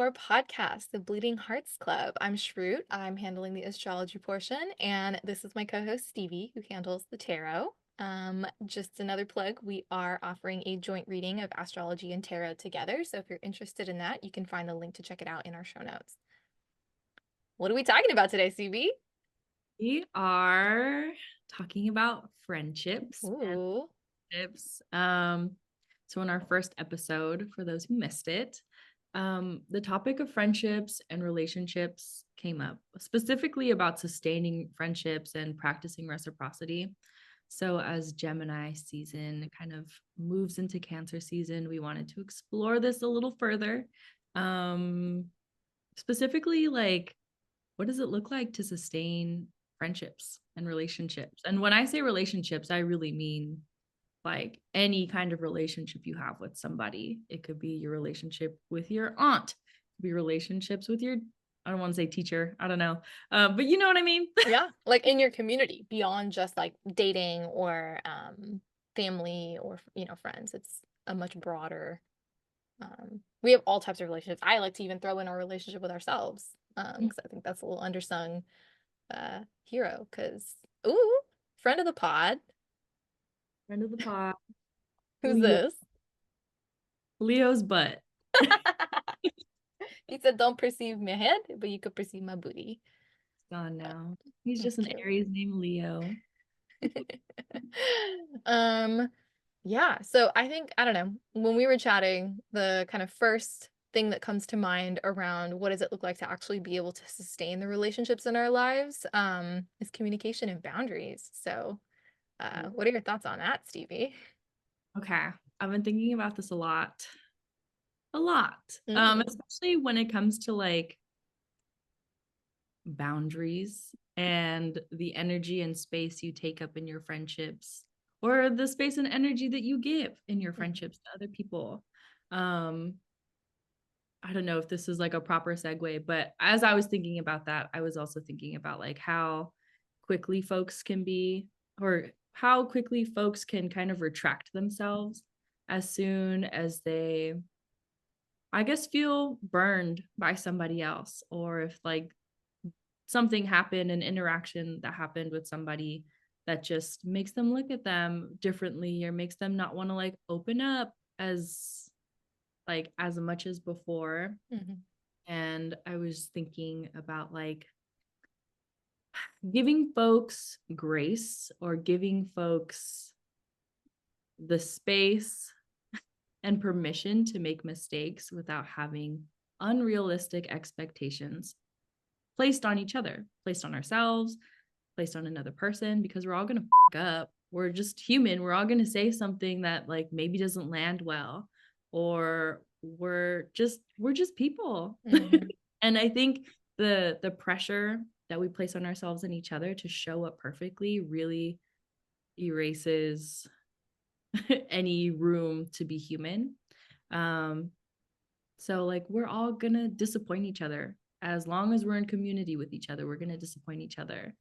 our podcast, the Bleeding Hearts Club. I'm Shroot. I'm handling the astrology portion, and this is my co-host Stevie, who handles the tarot. Just another plug, we are offering a joint reading of astrology and tarot together. So if you're interested in that, you can find the link to check it out in our show notes. What are we talking about today, Stevie? We are talking about friendships and Ooh. relationships. So in our first episode, for those who missed it, the topic of friendships and relationships came up, specifically about sustaining friendships and practicing reciprocity. So as Gemini season kind of moves into Cancer season, we wanted to explore this a little further. Um, Specifically, like, what does it look like to sustain friendships and relationships? And when I say relationships, I really mean like any kind of relationship you have with somebody. It could be your relationship with your aunt, it could be relationships with your, I don't want to say teacher, I don't know, but you know what I mean. Yeah, like in your community, beyond just like dating or family or friends. It's a much broader. We have all types of relationships. I like to even throw in our relationship with ourselves, because I think that's a little undersung hero. Because ooh, friend of the pod. Friend of the pod, Who's Leo, this? Leo's butt. He said, "Don't perceive my head, but you could perceive my booty." Gone now. He's just an Okay. Aries named Leo. um Yeah, so I think, I don't know, when we were chatting, the kind of first thing that comes to mind around what does it look like to actually be able to sustain the relationships in our lives, is communication and boundaries. So, what are your thoughts on that, Stevie? Okay, I've been thinking about this a lot, Mm. especially when it comes to like boundaries and the energy and space you take up in your friendships, or the space and energy that you give in your Mhm. friendships to other people. um I don't know if this is like a proper segue, but as I was thinking about that, I was also thinking about like how quickly folks can be, or how quickly folks can kind of retract themselves as soon as they, I guess, feel burned by somebody else, or if like something happened, an interaction that happened with somebody that just makes them look at them differently, or makes them not want to like open up as much as before. Mhm. And I was thinking about like giving folks grace, or giving folks the space and permission to make mistakes without having unrealistic expectations placed on each other, placed on ourselves, placed on another person, because we're all going to up. We're just human. We're all going to say something that like maybe doesn't land well, or we're just people. Mhm. And I think the pressure that we place on ourselves and each other to show up perfectly really erases any room to be human. Um, so like we're all gonna disappoint each other. As long as we're in community with each other, we're gonna disappoint each other.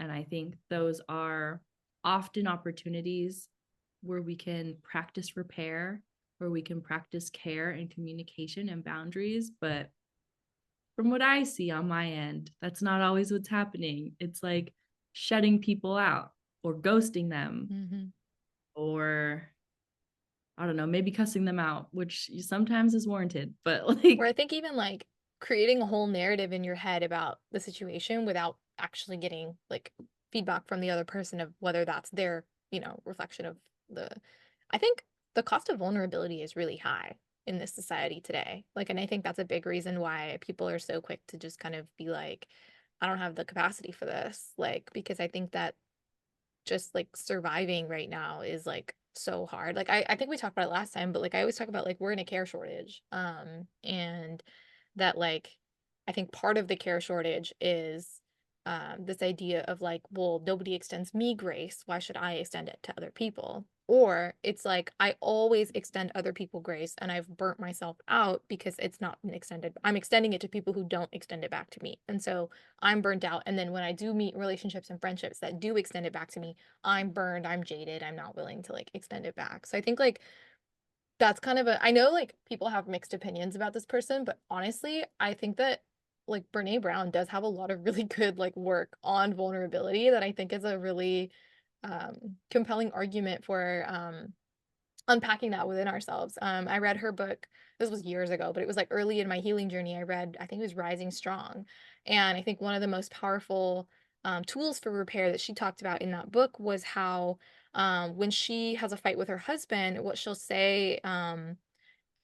And I think those are often opportunities where we can practice repair, where we can practice care and communication and boundaries. But from what I see on my end, that's not always what's happening. It's like shutting people out, or ghosting them, Mhm. or I don't know, maybe cussing them out, which sometimes is warranted. But Where I like, think even like creating a whole narrative in your head about the situation without actually getting like feedback from the other person of whether that's their, reflection of the. I think the cost of vulnerability is really high in this society today. Like, and I think that's a big reason why people are so quick to just kind of be like, I don't have the capacity for this. Like, because I think that just like surviving right now is like so hard. Like I think we talked about it last time, but like I always talk about like we're in a care shortage. And that like I think part of the care shortage is this idea of like, well, nobody extends me grace. Why should I extend it to other people? Or it's like I always extend other people grace and I've burnt myself out because it's not been extended. I'm extending it to people who don't extend it back to me. And so I'm burnt out. And then when I do meet relationships and friendships that do extend it back to me, I'm burned, I'm jaded, I'm not willing to like extend it back. So I think like That's kind of a I know, like, people have mixed opinions about this person, but honestly, I think that, like, Brené Brown does have a lot of really good, like, work on vulnerability that I think is a really, compelling argument for, unpacking that within ourselves. I read her book, this was years ago, but it was, like, early in my healing journey. I read I think it was Rising Strong, and I think one of the most powerful, tools for repair that she talked about in that book was how, when she has a fight with her husband, what she'll say,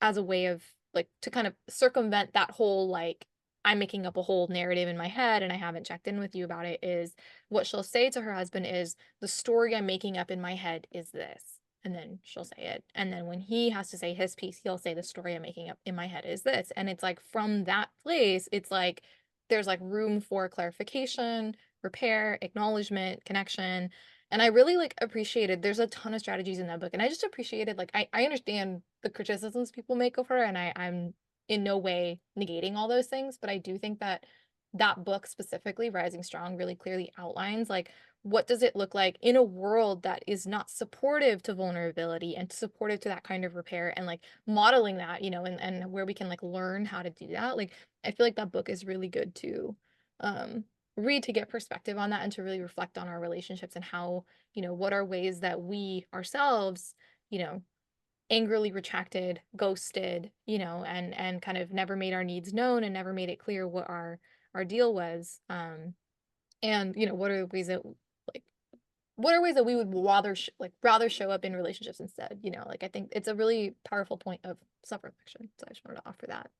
as a way of, like, to kind of circumvent that whole, like, I'm making up a whole narrative in my head and I haven't checked in with you about it, is what she'll say to her husband is, "The story I'm making up in my head is this." And then she'll say it. And then when he has to say his piece, he'll say, "The story I'm making up in my head is this." And it's like from that place, it's like there's like room for clarification, repair, acknowledgement, connection. And I really, like, appreciated there's a ton of strategies in that book, and I just appreciated, like, I understand the criticisms people make of her, and I'm in no way negating all those things, but I do think that that book specifically, Rising Strong, really clearly outlines, like, what does it look like in a world that is not supportive to vulnerability and supportive to that kind of repair, and, like, modeling that, and where we can, like, learn how to do that. Like, I feel like that book is really good to, um read, to get perspective on that and to really reflect on our relationships and how, what are ways that we ourselves, you know, angrily retracted, ghosted, and kind of never made our needs known and never made it clear what our deal was. And what are ways that, like, what are ways that we would rather show up in relationships instead, like, I think it's a really powerful point of self-reflection. So I just wanted to offer that.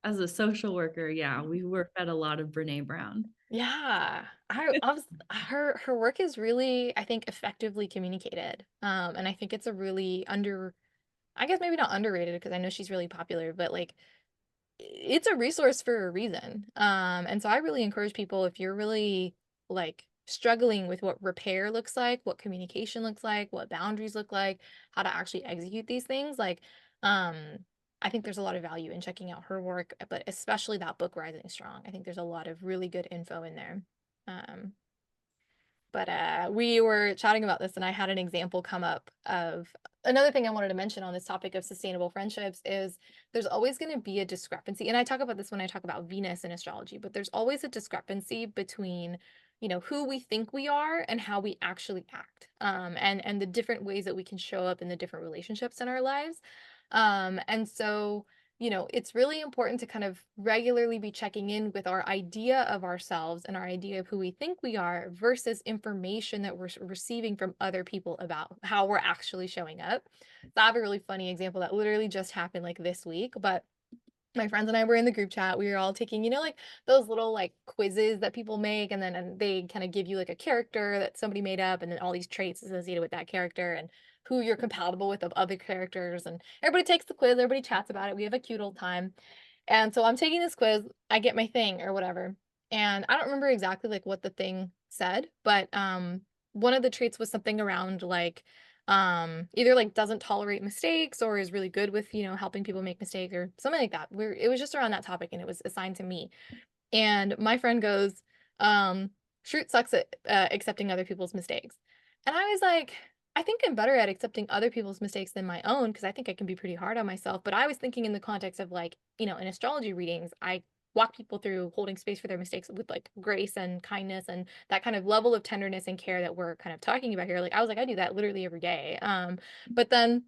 As a social worker, yeah, we were fed a lot of Brene Brown. Yeah, I was her work is really, I think, effectively communicated, and I think it's a really I guess maybe not underrated because I know she's really popular, but, like, it's a resource for a reason. And so I really encourage people, if you're really, like, struggling with what repair looks like, what communication looks like, what boundaries look like, how to actually execute these things, like, um, I think there's a lot of value in checking out her work, but especially that book, Rising Strong. I think there's a lot of really good info in there. Um, but, we were chatting about this, and I had an example come up of another thing I wanted to mention on this topic of sustainable friendships is there's always gonna be a discrepancy, and I talk about this when I talk about Venus in astrology, but there's always a discrepancy between, who we think we are and how we actually act, and the different ways that we can show up in the different relationships in our lives. And so, it's really important to kind of regularly be checking in with our idea of ourselves and our idea of who we think we are versus information that we're receiving from other people about how we're actually showing up. So I have a really funny example that literally just happened, like, this week, but my friends and I were in the group chat. We were all taking, like, those little, like, quizzes that people make, and they kind of give you, like, a character that somebody made up, and then all these traits associated with that character and who you're compatible with of other characters. And everybody takes the quiz, everybody chats about it. We have a cute old time. And so I'm taking this quiz, I get my thing or whatever. And I don't remember exactly, like, what the thing said, but one of the traits was something around, like, either, like, doesn't tolerate mistakes or is really good with, helping people make mistakes or something like that. It was just around that topic and it was assigned to me. And my friend goes, um, Shroot sucks at accepting other people's mistakes. And I was like, I think I'm better at accepting other people's mistakes than my own because I think I can be pretty hard on myself. But I was thinking in the context of, like, in astrology readings, I walk people through holding space for their mistakes with, like, grace and kindness and that kind of level of tenderness and care that we're kind of talking about here. Like, I was like, I do that literally every day. But then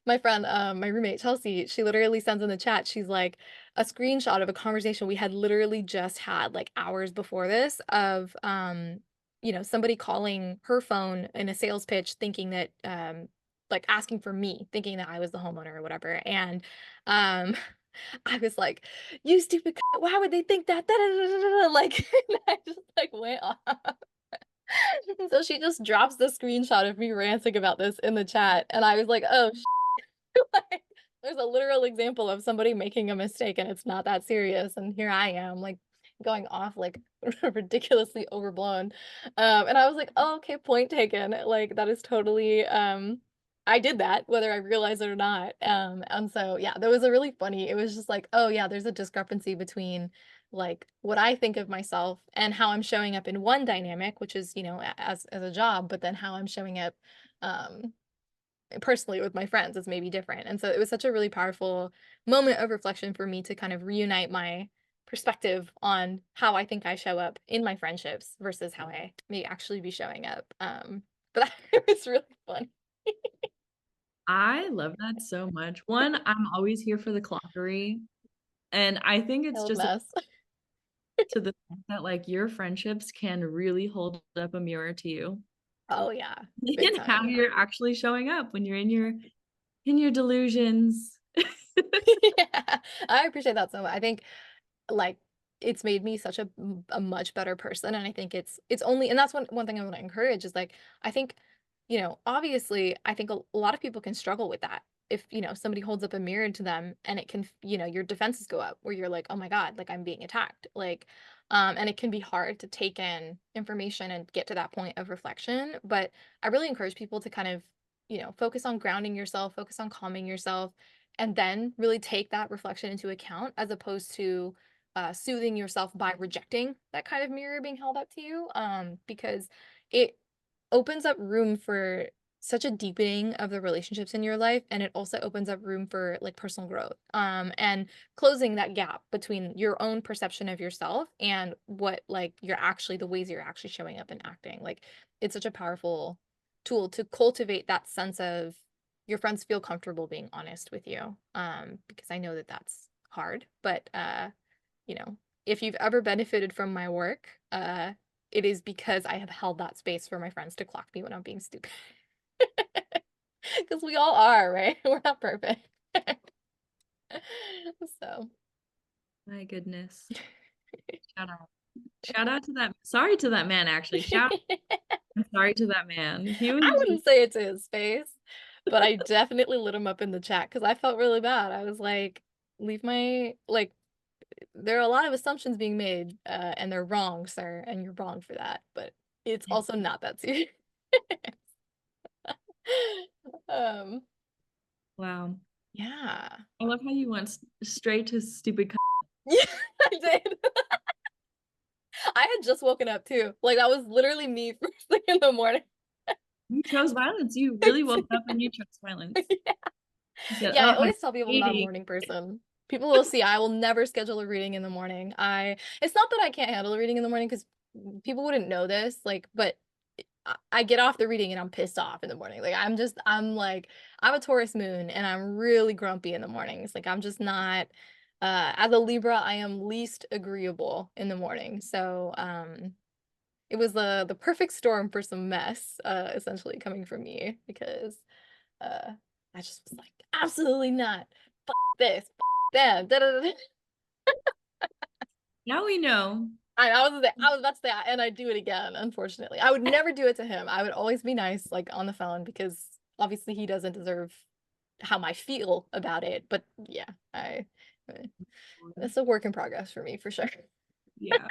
my friend, my roommate Chelsea, she literally sends in the chat, she's like, a screenshot of a conversation we had literally just had, like, hours before this of, somebody calling her phone in a sales pitch thinking that, like, asking for me, thinking that I was the homeowner or whatever. And um I was like, "You stupid why would they think that?" Da, da, da, da, da, da," like, and I just, like, went off. And so she just drops the screenshot of me ranting about this in the chat, and I was like, "Oh, like, there's a literal example of somebody making a mistake, and it's not that serious, and here I am, like, going off, like, ridiculously overblown." And I was like, "Oh, okay, point taken." Like, that is totally, I did that, whether I realize it or not. And so, yeah, that was a really funny, it was just like, "Oh, yeah, there's a discrepancy between, like, what I think of myself and how I'm showing up in one dynamic, which is, as a job, but then how I'm showing up, um personally with my friends is maybe different. And so it was such a really powerful moment of reflection for me to kind of reunite my perspective on how I think I show up in my friendships versus how I may actually be showing up. But it was really fun. I love that so much. One, I'm always here for the clockery. And I think it's Hell of a just mess. to the fact that like your friendships can really hold up a mirror to you. Oh yeah, big And how time. you're actually showing up when you're in your delusions. Yeah, I appreciate that so much. I think like it's made me such a much better person, and I think it's only, and that's one thing I want to encourage is like I think, obviously I think a lot of people can struggle with that. If somebody holds up a mirror to them and it can your defenses go up where you're like, oh my god, like I'm being attacked, like and it can be hard to take in information and get to that point of reflection. But I really encourage people to kind of focus on grounding yourself, focus on calming yourself, and then really take that reflection into account as opposed to soothing yourself by rejecting that kind of mirror being held up to you, because it opens up room for such a deepening of the relationships in your life, and it also opens up room for like personal growth, and closing that gap between your own perception of yourself and what like you're actually the ways you're actually showing up and acting. Like it's such a powerful tool to cultivate that sense of your friends feel comfortable being honest with you, because I know that that's hard, but you know, if you've ever benefited from my work, it is because I have held that space for my friends to clock me when I'm being stupid. Because we all are, right? We're not perfect. So, My goodness. Shout out. Shout out to that. Sorry to that man, actually. Sorry to that man. He was I just wouldn't say it to his face, but I definitely lit him up in the chat because I felt really bad. I was like, leave my, like, there are a lot of assumptions being made, and they're wrong, sir, and you're wrong for that, but it's also not that serious. Um, wow. yeah. I love how you went straight to stupid. Yeah, I did. I had just woken up too. Like that was literally me first thing in the morning. You chose violence. You really woke up and you chose violence. You said, Yeah, I "Oh, I'm always tell people I'm not a dating." morning person. People will see I will never schedule a reading in the morning. It's not that I can't handle a reading in the morning because people wouldn't know this, like, but I get off the reading and I'm pissed off in the morning. Like I'm like I'm a Taurus moon and I'm really grumpy in the mornings. Like I'm just not as a Libra, I am least agreeable in the morning. So it was the perfect storm for some mess, essentially coming from me because uh I just was like, absolutely not. Fuck this, fuck them. Da, da, da. Now we know. I was about to say, and I'd do it again, unfortunately. I would never do it to him. I would always be nice, like on the phone, because obviously he doesn't deserve how I feel about it. But yeah, uh, it's a work in progress for me for sure. Yeah.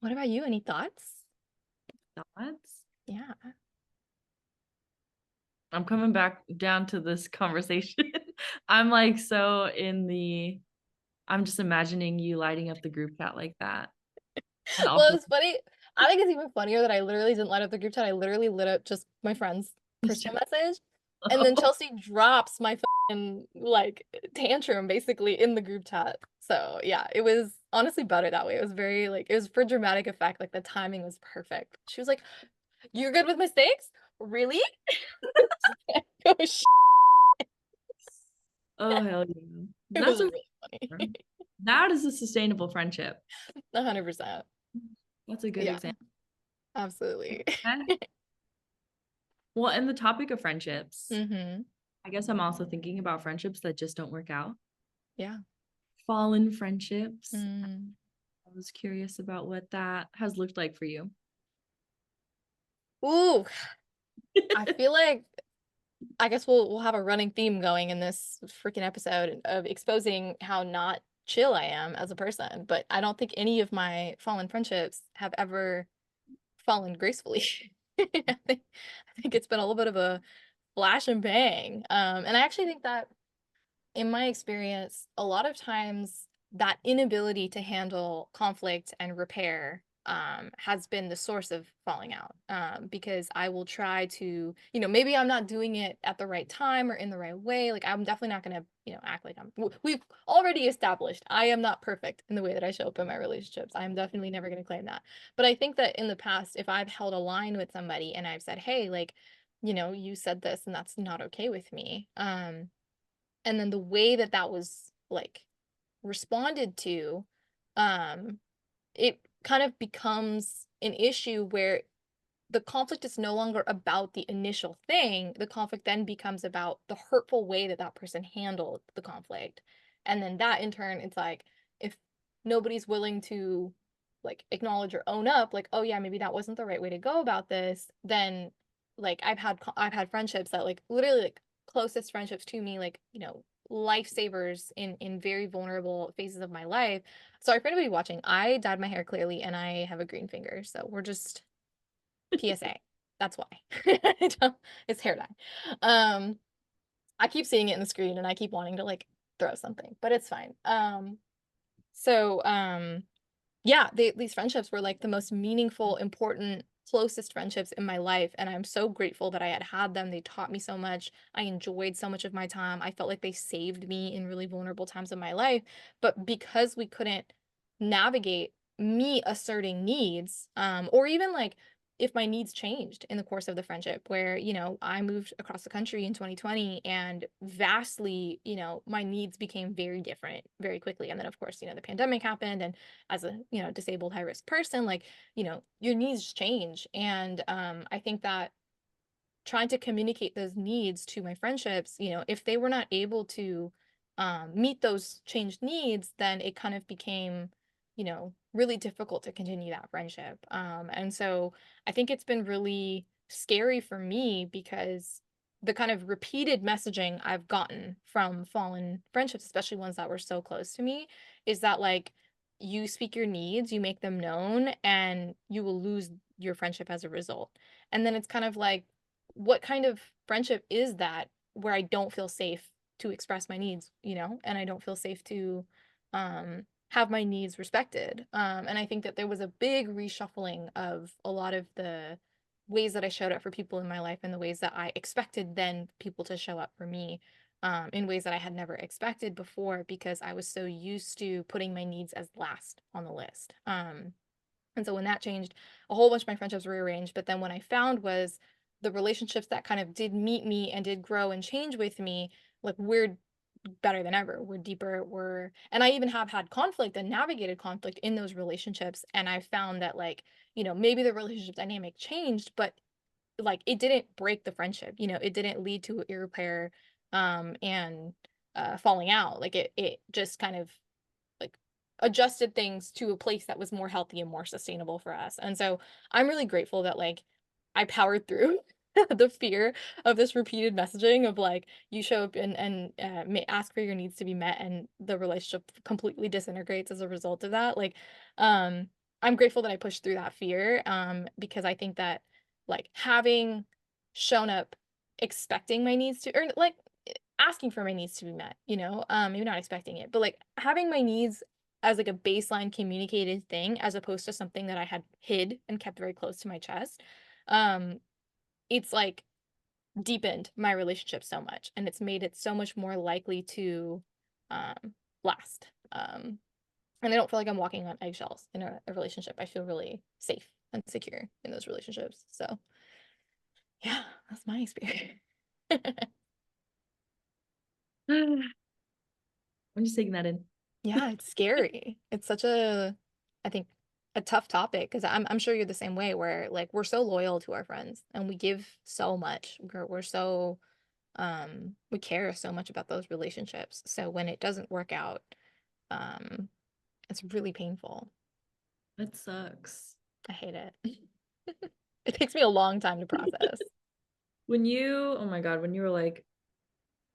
What about you? Any thoughts? Thoughts? Yeah. I'm coming back down to this conversation. I'm like so in the I'm just imagining you lighting up the group chat like that. And Well, also, it's funny. I think it's even funnier that I literally didn't light up the group chat. I literally lit up just my friend's personal message. And then Chelsea drops my fucking like tantrum basically in the group chat. So yeah, it was honestly better that way. It was very like it was for dramatic effect. Like the timing was perfect. She was like, "You're good with mistakes? Really?" Oh shit. oh hell yeah. It That's was a really funny. that is a sustainable friendship. 100%. That's a good Yeah, example. absolutely. Well, and the topic of friendships, Mm-hmm. I guess I'm also thinking about friendships that just don't work out. Yeah. Fallen friendships. Mm. I was curious about what that has looked like for you. Ooh, I feel like I guess we'll have a running theme going in this freaking episode of exposing how not chill I am as a person, but I don't think any of my fallen friendships have ever fallen gracefully. I think it's been a little bit of a flash and bang. And I actually think that in my experience, a lot of times that inability to handle conflict and repair has been the source of falling out. Because I will try to, maybe I'm not doing it at the right time or in the right way. Like, I'm definitely not gonna, act like we've already established I am not perfect in the way that I show up in my relationships. I'm definitely never gonna claim that. But I think that in the past, if I've held a line with somebody and I've said, hey, like, you said this and that's not okay with me. And then the way that that was like responded to, um, it kind of becomes an issue where the conflict is no longer about the initial thing. The conflict then becomes about the hurtful way that that person handled the conflict. And then that in turn, it's like, if nobody's willing to like acknowledge or own up, like, oh yeah, maybe that wasn't the right way to go about this, then like I've had friendships that like literally like closest friendships to me, like, lifesavers in very vulnerable phases of my life. Sorry for anybody watching. I dyed my hair clearly and I have a green finger. So we're just PSA. That's why. It's hair dye. I keep seeing it in the screen and I keep wanting to like throw something, but it's fine. So yeah, these friendships were like the most meaningful, important, closest friendships in my life. And I'm so grateful that I had them. They taught me so much. I enjoyed so much of my time. I felt like they saved me in really vulnerable times of my life. But because we couldn't navigate me asserting needs, or even like if my needs changed in the course of the friendship, where, I moved across the country in 2020 and vastly, my needs became very different very quickly. And then, of course, the pandemic happened. And as a disabled high risk person, like, your needs change. And I think that trying to communicate those needs to my friendships, if they were not able to meet those changed needs, then it kind of became, really difficult to continue that friendship. And so I think it's been really scary for me because the kind of repeated messaging I've gotten from fallen friendships, especially ones that were so close to me, is that like you speak your needs, you make them known, and you will lose your friendship as a result. And then it's kind of like, what kind of friendship is that where I don't feel safe to express my needs, and I don't feel safe to have my needs respected. And I think that there was a big reshuffling of a lot of the ways that I showed up for people in my life and the ways that I expected then people to show up for me, in ways that I had never expected before because I was so used to putting my needs as last on the list. And so when that changed, a whole bunch of my friendships rearranged. But then what I found was the relationships that kind of did meet me and did grow and change with me, like we're better than ever. We're deeper. And I even have had conflict and navigated conflict in those relationships. And I found that like, maybe the relationship dynamic changed, but like it didn't break the friendship. It didn't lead to irrepair and falling out. Like it just kind of like adjusted things to a place that was more healthy and more sustainable for us. And so I'm really grateful that like I powered through the fear of this repeated messaging of like you show up and ask for your needs to be met and the relationship completely disintegrates as a result of that. Like um I'm grateful that I pushed through that fear because I think that like having shown up expecting my needs to or like asking for my needs to be met, maybe not expecting it, but like having my needs as like a baseline communicated thing as opposed to something that I had hid and kept very close to my chest. Um, it's like deepened my relationship so much and it's made it so much more likely to last. And I don't feel like I'm walking on eggshells in a relationship. I feel really safe and secure in those relationships. So yeah, that's my experience. I'm just taking that in. Yeah, it's scary. It's such a, I think, a tough topic because I'm sure you're the same way where like we're so loyal to our friends and we give so much. We're so we care so much about those relationships. So when it doesn't work out, um it's really painful. That sucks. I hate it. It takes me a long time to process. Oh my God, when you were like,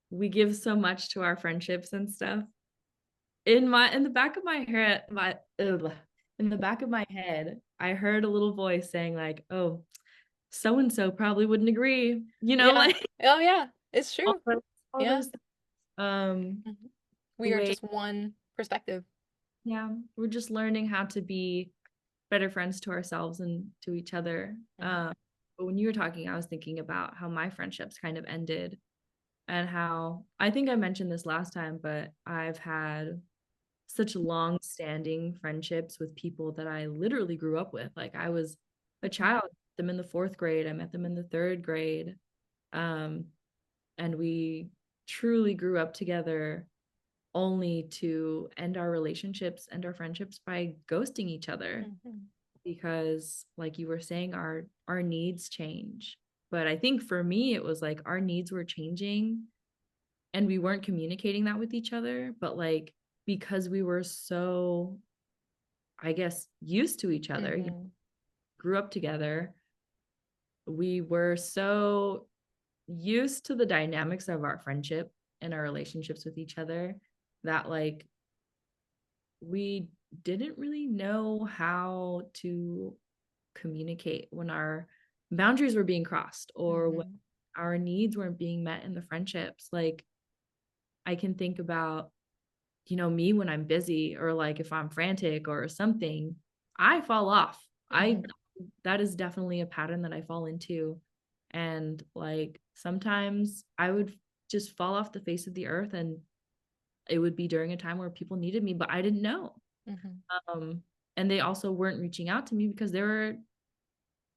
we give so much to our friendships and stuff. In the back of my head, in the back of my head, I heard a little voice saying like, "Oh, so and so probably wouldn't agree," Yeah. like Oh yeah, it's all true. those, all Yeah. those Mhm. the We are way, just one perspective. yeah, we're just learning how to be better friends to ourselves and to each other. Mhm. But when you were talking, I was thinking about how my friendships kind of ended, and how I think I mentioned this last time, but I've had such long standing friendships with people that I literally grew up with. Like I was a Mhm. child, them in the fourth grade, I met them in the third grade. Um, and we truly grew up together, only to end our relationships and our friendships by ghosting each other, Mhm. because like you were saying, our needs change. But I think for me it was like our needs were changing and we weren't communicating that with each other, but like because we were so, I guess, used to each other, you know, Mhm. grew up together, we were so used to the dynamics of our friendship and our relationships with each other that like we didn't really know how to communicate when our boundaries were being crossed, or when Mhm. our needs weren't being met in the friendships. Like I can think about, you know, me when I'm busy, or like if I'm frantic or something, I fall off. I Mhm. That is definitely a pattern that I fall into. And like sometimes I would just fall off the face of the earth, and it would be during a time where people needed me, but I didn't know. Mhm. Um and they also weren't reaching out to me because they were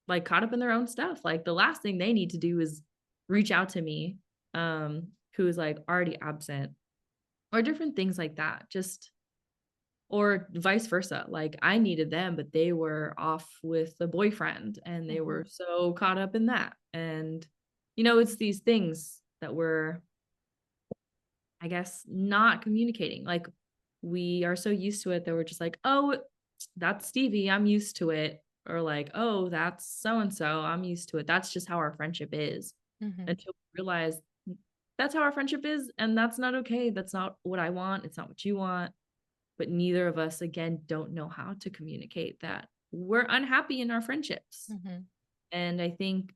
like caught up in their own stuff. Like the last thing they need to do is reach out to me, who is like already absent, or different things like that. Just, or vice versa. Like I needed them, but they were off with a boyfriend and they were Mhm. so caught up in that. And, you know, it's these things that we're, I guess, not communicating. Like we are so used to it that we're just like, oh, that's Stevie. I'm used to it. Or like, oh, that's so and so. I'm used to it. That's just how our friendship is. Mhm. Until we realize that's how our friendship is. And that's not okay. That's not what I want. It's not what you want. But neither of us, again, don't know how to communicate that we're unhappy in our friendships. Mhm. And I think,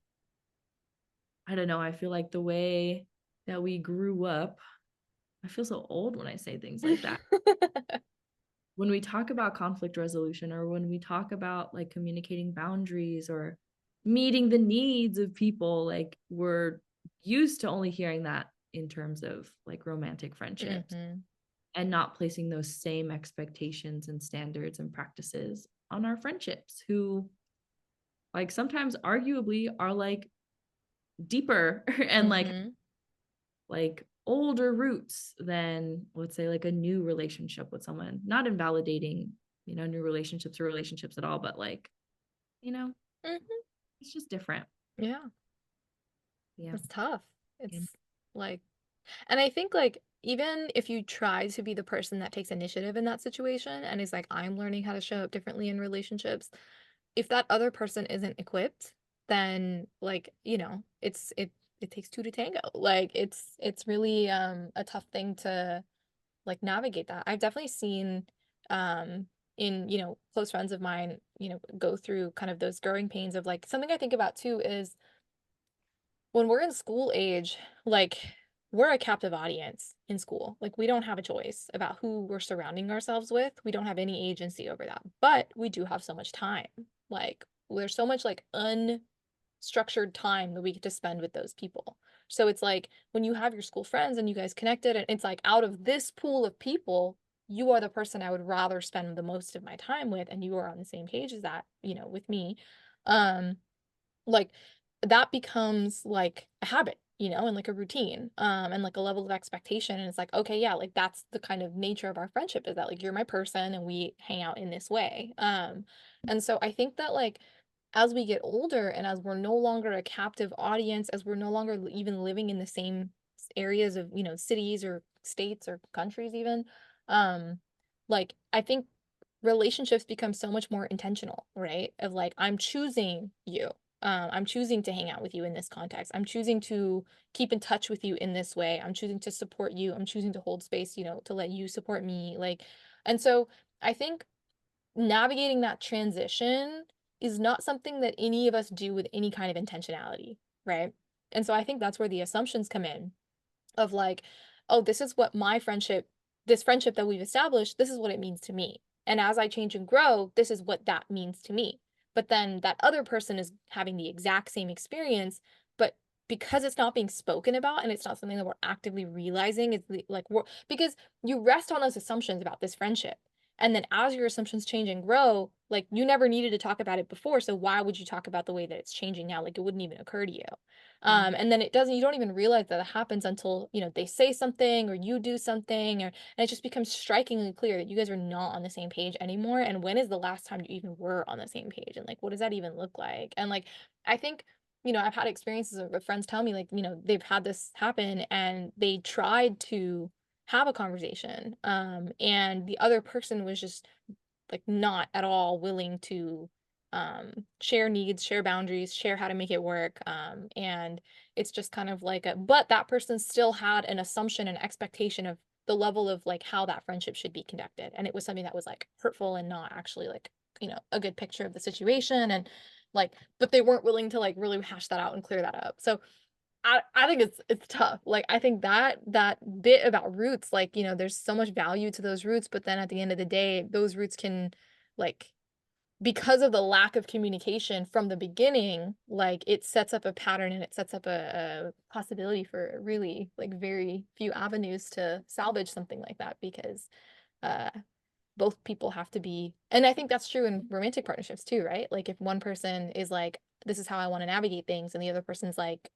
I don't know, I feel like the way that we grew up, I feel so old when I say things like that. When we talk about conflict resolution, or when we talk about like communicating boundaries or meeting the needs of people, like we're used to only hearing that in terms of like romantic friendships, Mhm. and not placing those same expectations and standards and practices on our friendships, who like sometimes arguably are like deeper and Mhm. like older roots than, let's say, like a new relationship with someone. Not invalidating, you know, new relationships or relationships at all, but like, you know, Mhm. it's just different. Yeah, Yeah. it's tough. And It's like, and I think like even if you try to be the person that takes initiative in that situation and is like, I'm learning how to show up differently in relationships, if that other person isn't equipped, then like, it takes two to tango. Like it's really a tough thing to like navigate that. I've definitely seen in, close friends of mine, go through kind of those growing pains of like something I think about too is when we're in school age, like we're a captive audience in school. Like we don't have a choice about who we're surrounding ourselves with. We don't have any agency over that. But we do have so much time. Like there's so much like unstructured time that we get to spend with those people. So it's like when you have your school friends and you guys connected and it's like out of this pool of people, you are the person I would rather spend the most of my time with and you are on the same page as that, with me. Um like, that becomes, like, a habit, and, like, a routine, and, like, a level of expectation, and it's like, "Okay, yeah, like, that's the kind of nature of our friendship is that, like, you're my person and we hang out in this way." And so I think that, like, as we get older and as we're no longer a captive audience, as we're no longer even living in the same areas of, cities or states or countries even, um, like, I think relationships become so much more intentional, right? Of like, I'm choosing you. I'm choosing to hang out with you in this context. I'm choosing to keep in touch with you in this way. I'm choosing to support you. I'm choosing to hold space, to let you support me. Like, and so I think navigating that transition is not something that any of us do with any kind of intentionality, right? And so I think that's where the assumptions come in of like, oh, this is what this friendship that we've established, this is what it means to me. And as I change and grow, this is what that means to me. But then that other person is having the exact same experience, but because it's not being spoken about and it's not something that we're actively realizing, it's like we're because you rest on those assumptions about this friendship. And then as your assumptions change and grow, like you never needed to talk about it before. So why would you talk about the way that it's changing now? Like it wouldn't even occur to you. Yeah. And then you don't even realize that it happens until, they say something or you do something, and it just becomes strikingly clear that you guys are not on the same page anymore. And when is the last time you even were on the same page? And like, what does that even look like? And like, I think, I've had experiences of friends tell me like, they've had this happen and they tried to have a conversation. And the other person was just like not at all willing to share needs, share boundaries, share how to make it work. And it's just kind of like but that person still had an assumption and expectation of the level of like how that friendship should be conducted. And it was something that was like hurtful and not actually like, a good picture of the situation. And like, but they weren't willing to like really hash that out and clear that up. So I think it's tough. Like, I think that bit about roots, like, there's so much value to those roots, but then at the end of the day, those roots can, like, because of the lack of communication from the beginning, like, it sets up a pattern and it sets up a possibility for really, like, very few avenues to salvage something like that because, uh, both people have to be, and I think that's true in romantic partnerships too, right? Like, if one person is like, "This is how I wanna navigate things," and the other person's like,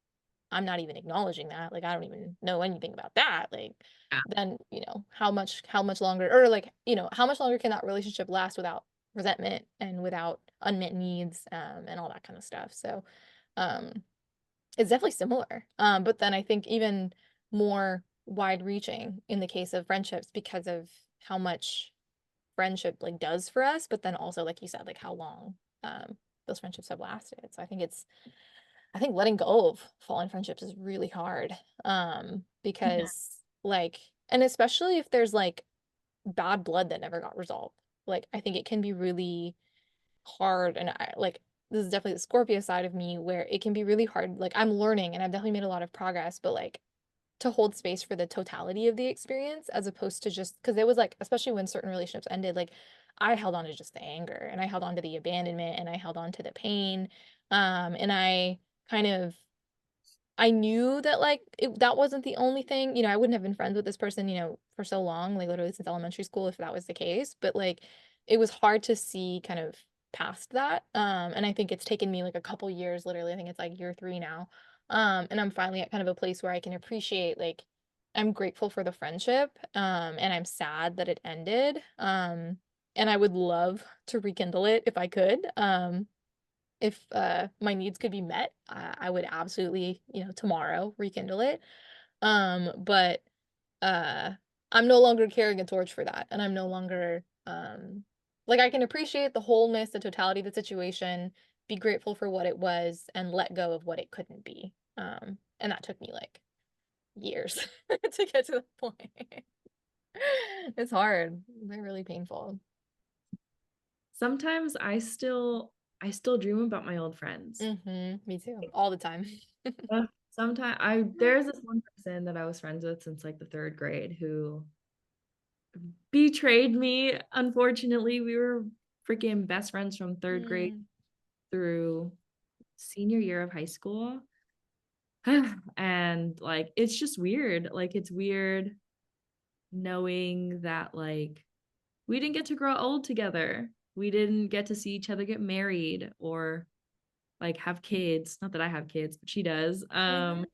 I'm not even acknowledging that, like, I don't even know anything about that, like, then, how much longer or, like, how much longer can that relationship last without resentment and without unmet needs, and all that kinda stuff, so, um, it's definitely similar, but then I think even more wide-reaching in the case of friendships because of how much friendship, like, does for us, but then also, like you said, like, how long, those friendships have lasted, so I think letting go of fallen friendships is really hard, Yeah. because, like, and especially if there's, like, bad blood that never got resolved. Like, I think it can be really hard, and this is definitely the Scorpio side of me where it can be really hard. Like, I'm learning, and I've definitely made a lot of progress, but, like, to hold space for the totality of the experience as opposed to just because it was, like, especially when certain relationships ended, like, I held on to just the anger, and I held on to the abandonment, and I held on to the pain, and I kind of I knew that, like, that wasn't the only thing, I wouldn't have been friends with this person, for so long, like, literally since elementary school if that was the case, but, like, it was hard to see kind of past that, and I think it's taken me, like, a couple years, literally, I think it's, like, year 3 now, and I'm finally at kind of a place where I can appreciate, like, I'm grateful for the friendship, and I'm sad that it ended, and I would love to rekindle it if I could, if, my needs could be met, I would absolutely, tomorrow rekindle it. But, uh, I'm no longer carrying a torch for that, and I'm no longer, like, I can appreciate the wholeness, the totality of the situation, be grateful for what it was, and let go of what it couldn't be. And that took me, like, years to get to the point. It's hard. They're really painful. Sometimes I still dream about my old friends. Mhm, me too, all the time. Sometimes I there's this one person that I was friends with since like the third grade who betrayed me. Unfortunately, we were freaking best friends from third grade Mm, through senior year of high school. And like it's just weird. Like it's weird knowing that like we didn't get to grow old together. We didn't get to see each other get married or like have kids. Not that I have kids, but she does. mhm.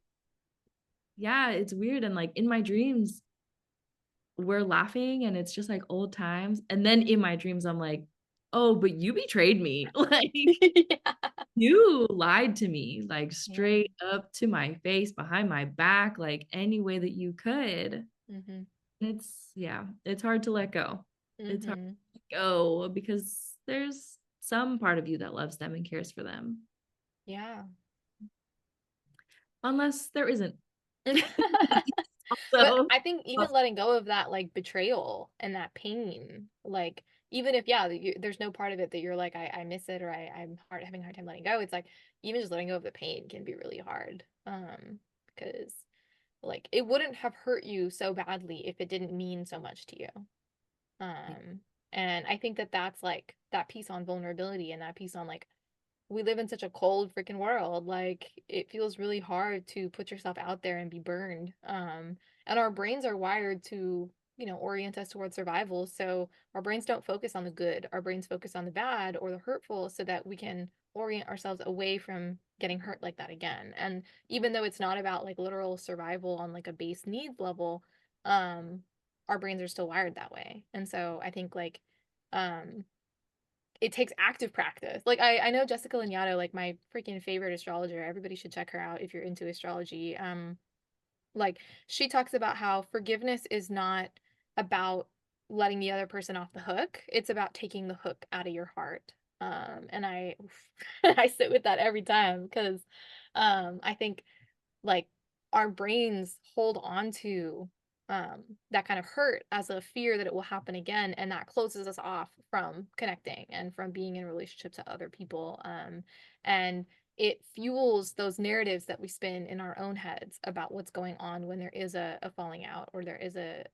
Yeah, it's weird. And like in my dreams, we're laughing and it's just like old times. And then in my dreams, I'm like, oh, but you betrayed me. Like Yeah. you lied to me, like Yeah. straight up to my face, behind my back, like any way that you could. Mhm. Yeah, it's hard to let go. It's hard Mhm. to let go because there's some part of you that loves them and cares for them, Yeah. unless there isn't. But So, I think even letting go of that, like, betrayal and that pain, like, even if, yeah, there's no part of it that you're like, I miss it or having a hard time letting go. It's like, even just letting go of the pain can be really hard. Because, like, it wouldn't have hurt you so badly if it didn't mean so much to you. Um, And I think that that's like that piece on vulnerability and that piece on like we live in such a cold freaking world. Like it feels really hard to put yourself out there and be burned. And our brains are wired to, orient us towards survival. So our brains don't focus on the good. Our brains focus on the bad or the hurtful so that we can orient ourselves away from getting hurt like that again. And even though it's not about like literal survival on like a base needs level, um, our brains are still wired that way. And so I think like um it takes active practice. Like I know Jessica Lanyadoo, like my freaking favorite astrologer. Everybody should check her out if you're into astrology. Like she talks about how forgiveness is not about letting the other person off the hook. It's about taking the hook out of your heart. And I I sit with that every time because I think like our brains hold on to that kind of hurt as a fear that it will happen again, and that closes us off from connecting and from being in relationship to other people, and it fuels those narratives that we spin in our own heads about what's going on when there is a falling out or there is a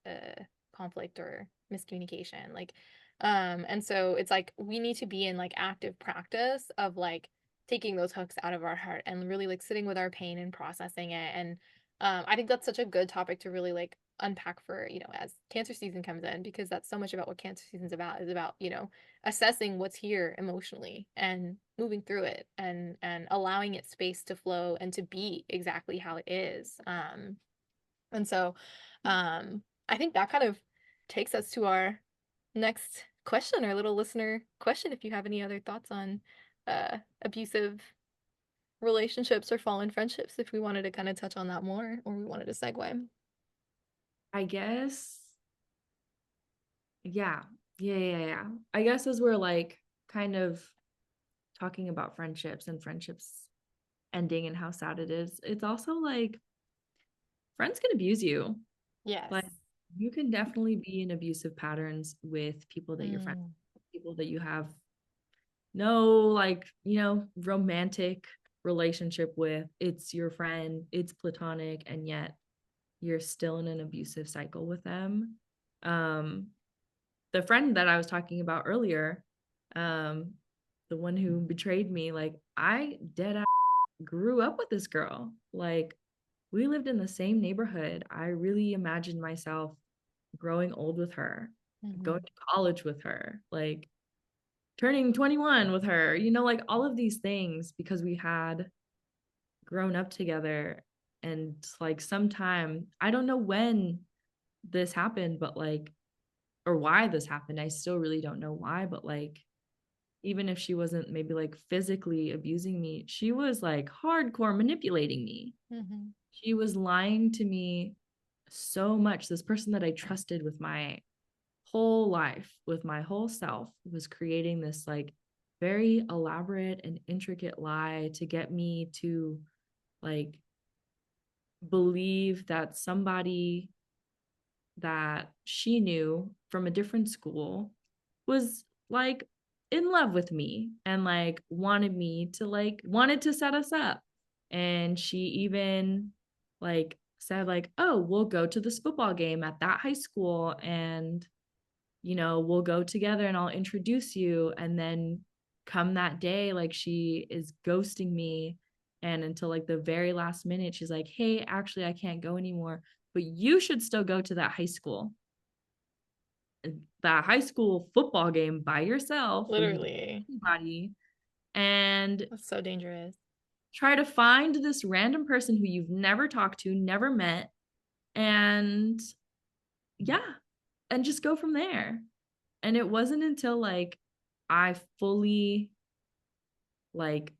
conflict or miscommunication, like and so it's like we need to be in like active practice of like taking those hooks out of our heart and really like sitting with our pain and processing it. And I think that's such a good topic to really like unpack for, as cancer season comes in, because that's so much about what cancer season's about is about, assessing what's here emotionally and moving through it and allowing it space to flow and to be exactly how it is. And so I think that kind of takes us to our next question, our little listener question. If you have any other thoughts on abusive relationships or fallen friendships, if we wanted to kind of touch on that more or we wanted to segue. I guess, yeah. Yeah. I guess as we're like kind of talking about friendships and friendships ending and how sad it is, it's also like friends can abuse you. Yes. Like you can definitely be in abusive patterns with people that you're friends, Mm. people that you have no like, romantic relationship with. It's your friend, it's platonic, and yet you're still in an abusive cycle with them. Um, the friend that I was talking about earlier, um, the one who betrayed me, like I dead ass grew up with this girl. Like we lived in the same neighborhood. I really imagined myself growing old with her, going Mm-hmm. to college with her, like turning 21 with her, like all of these things because we had grown up together. And like sometime, I don't know when this happened, but like, or why this happened. I still really don't know why, but like, even if she wasn't maybe like physically abusing me, she was like hardcore manipulating me. Mm-hmm. She was lying to me so much. This person that I trusted with my whole life, with my whole self, was creating this like very elaborate and intricate lie to get me to like believe that somebody that she knew from a different school was like in love with me and like wanted to set us up. And she even like said like, oh, we'll go to this football game at that high school and we'll go together and I'll introduce you. And then come that day, like she is ghosting me. And until like the very last minute, she's like, hey, actually, I can't go anymore, but you should still go to that high school football game by yourself where you don't Literally. know anybody and That's so dangerous. try to find this random person who you've never talked to, never met, and yeah, and just go from there. And it wasn't until like I fully like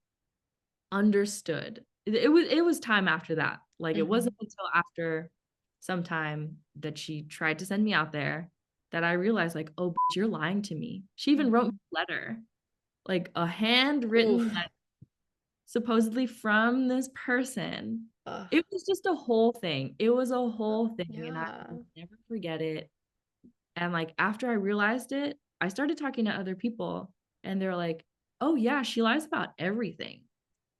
understood. It was time after that. Like it Mm-hmm. wasn't until after some time that she tried to send me out there that I realized like, oh, bitch, you're lying to me. She even wrote me Mm-hmm. a letter, like a handwritten Oof. letter, supposedly from this person. Ugh. It was just a whole thing. It was a whole thing, and I Yeah. will never forget it. And like after I realized it, I started talking to other people, and they're like, "Oh yeah, she lies about everything.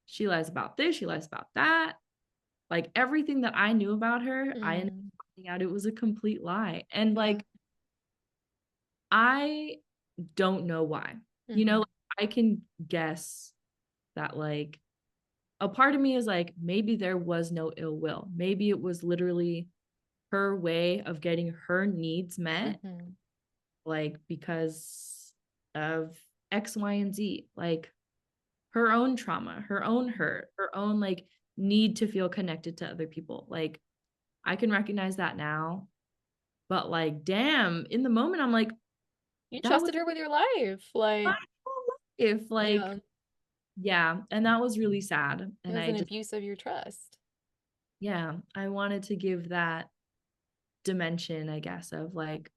She lies about this, she lies about that." Like everything that I knew about her, I ended Mm. up finding out it was a complete lie. And Yeah. like I don't know why. You know, Mhm. like, I can guess that like a part of me is like maybe there was no ill will. Maybe it was literally her way of getting her needs met, Mhm. like because of X, Y, and Z, like her own trauma, her own hurt, her own like need to feel connected to other people. Like I can recognize that now, but like, damn, in the moment, I'm like, You that was trusted her with your life. my Like, whole life. Like, yeah, yeah. And that was really sad. it And was I an just, abuse of your trust. yeah, I wanted to give that dimension, I guess, of like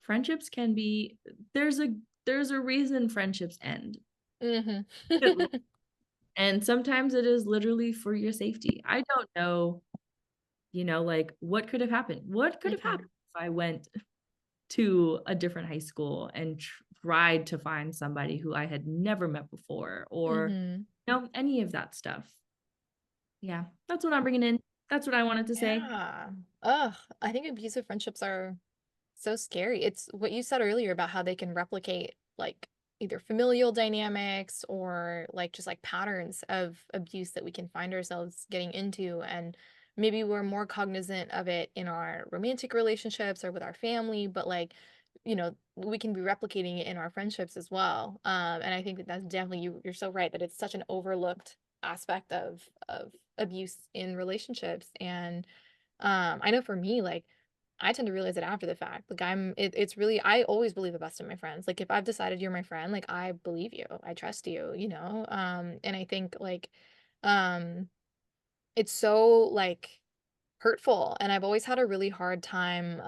friendships can be, there's a, there's a reason friendships end. Mhm. And sometimes it is literally for your safety. I don't know, like what could have happened? What could have Mhm. happened if I went to a different high school and tried to find somebody who I had never met before or, Mhm. any of that stuff? Yeah, that's what I'm bringing in. That's what I wanted to say. Yeah. Ugh, I think abusive friendships are so scary. It's what you said earlier about how they can replicate like either familial dynamics or like just like patterns of abuse that we can find ourselves getting into. And maybe we're more cognizant of it in our romantic relationships or with our family, but like, we can be replicating it in our friendships as well. And I think that that's definitely you're so right that it's such an overlooked aspect of abuse in relationships. And I know for me, like I tend to realize it after the fact. Like it's really I always believe the best in my friends. Like if I've decided you're my friend, like I believe you. I trust you, you know? And I think like um it's so like hurtful and I've always had a really hard time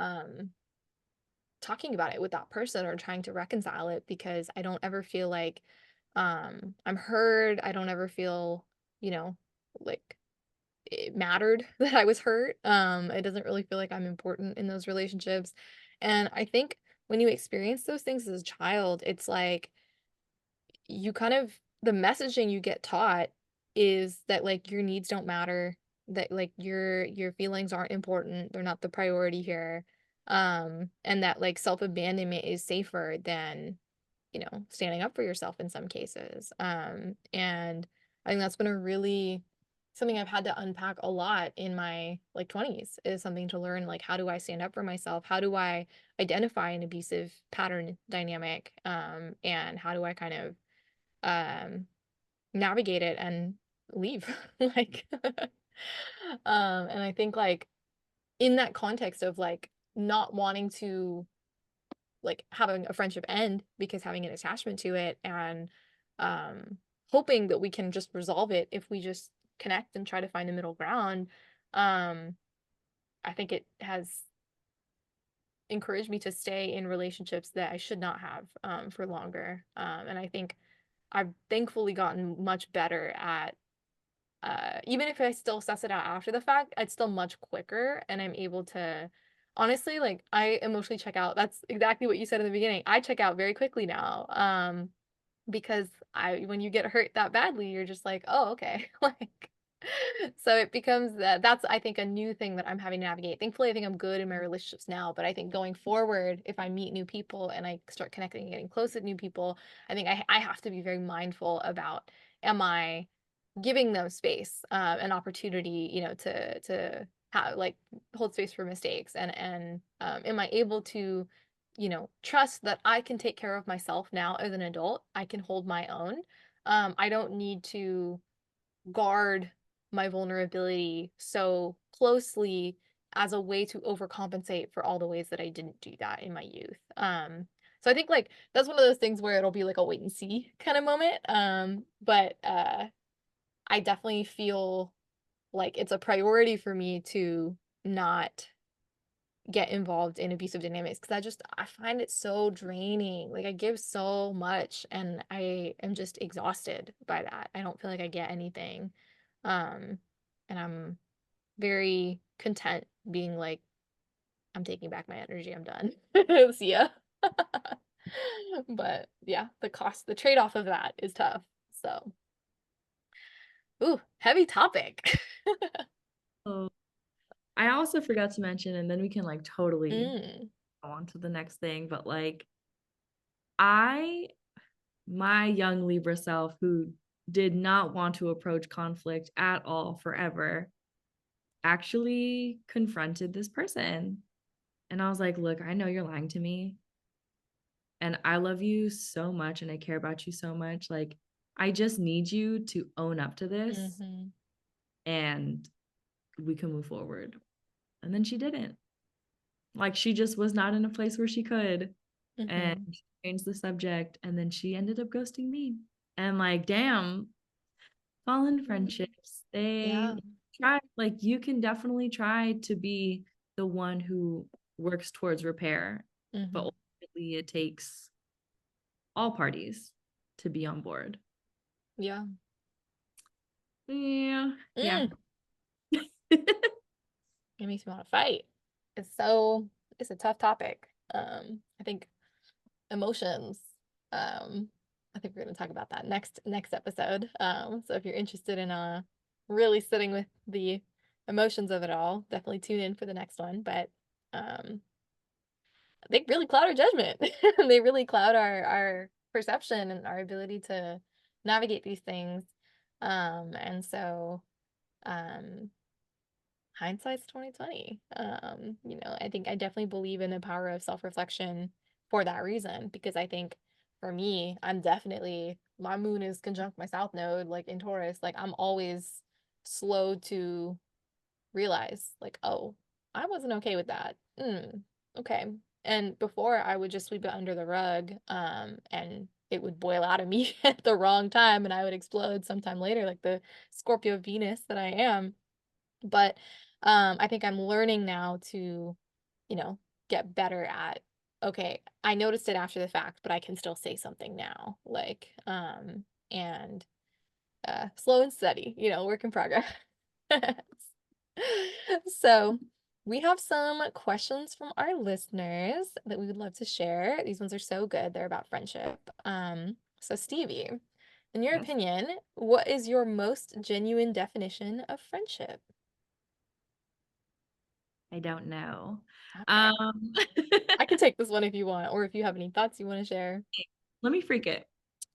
talking about it with that person or trying to reconcile it because I don't ever feel like I'm heard. I don't ever feel, you know, like it mattered that I was hurt. It doesn't really feel like I'm important in those relationships. And I think when you experience those things as a child, it's like you kind of the messaging you get taught is that like your needs don't matter, that like your feelings aren't important, they're not the priority here. And that like self-abandonment is safer than standing up for yourself in some cases. And I think that's been a really something I've had to unpack a lot in my like 20s is something to learn like how do I stand up for myself? How do I identify an abusive pattern dynamic? And how do I kind of um navigate it and leave? like and I think like in that context of like not wanting to like having a friendship end because having an attachment to it and um hoping that we can just resolve it if we just connect and try to find a middle ground. um I think it has encouraged me to stay in relationships that I should not have for longer. And I think I've thankfully gotten much better at even if I still suss it out after the fact, it's still much quicker and I'm able to honestly like I emotionally check out. That's exactly what you said in the beginning. I check out very quickly now. Because I when you get hurt that badly, you're just like, "Oh, okay." Like so it becomes that's I think a new thing that I'm having to navigate. Thankfully, I think I'm good in my relationships now, but I think going forward, if I meet new people and I start connecting and getting close with new people, I think I have to be very mindful about am I giving them space, an opportunity, to have like hold space for mistakes and am I able to trust that I can take care of myself now as an adult. I can hold my own. I don't need to guard my vulnerability so closely as a way to overcompensate for all the ways that I didn't do that in my youth. So I think like that's one of those things where it'll be like a wait and see kind of moment. But I definitely feel like it's a priority for me to not get involved in abusive dynamics because I find it so draining. Like I give so much and I am just exhausted by that. I don't feel like I get anything. Um and I'm very content being like I'm taking back my energy. I'm done. See ya. But yeah, the trade-off of that is tough. So, ooh, heavy topic. Oh, I also forgot to mention, and then we can like totally Mm. go on to the next thing, but like My young Libra self who did not want to approach conflict at all forever actually confronted this person. And I was like, look, I know you're lying to me. And I love you so much and I care about you so much. Like, I just need you to own up to this Mm-hmm. and we can move forward. And then she didn't. Like, she just was not in a place where she could. And Mm-hmm. she changed the subject. And then she ended up ghosting me. And like, damn, fallen friendships, they Yeah. try, like, you can definitely try to be the one who works towards repair, but Mm-hmm. ultimately it takes all parties to be on board. Yeah. Yeah, yeah. Mm. It makes me want to fight. It's a tough topic. I think emotions. Um, I think we're gonna talk about that next episode. So if you're interested in really sitting with the emotions of it all, definitely tune in for the next one. But um they really cloud our judgment. They really cloud our perception and our ability to navigate these things. And so um hindsight's 2020. I think I definitely believe in the power of self-reflection for that reason, because I think for me, I'm definitely my moon is conjunct my south node, like in Taurus. Like I'm always slow to realize, like, oh, I wasn't okay with that. Okay. And before I would just sweep it under the rug, and it would boil out of me at the wrong time and I would explode sometime later, like the Scorpio Venus that I am. But I think I'm learning now to, you know, get better at, okay, I noticed it after the fact, but I can still say something now. And slow and steady, work in progress. So we have some questions from our listeners that we would love to share. These ones are so good. They're about friendship. So Stevie, in your Yes, opinion, what is your most genuine definition of friendship? I don't know. Okay. Um, I can take this one if you want, or if you have any thoughts you want to share. let me freak it.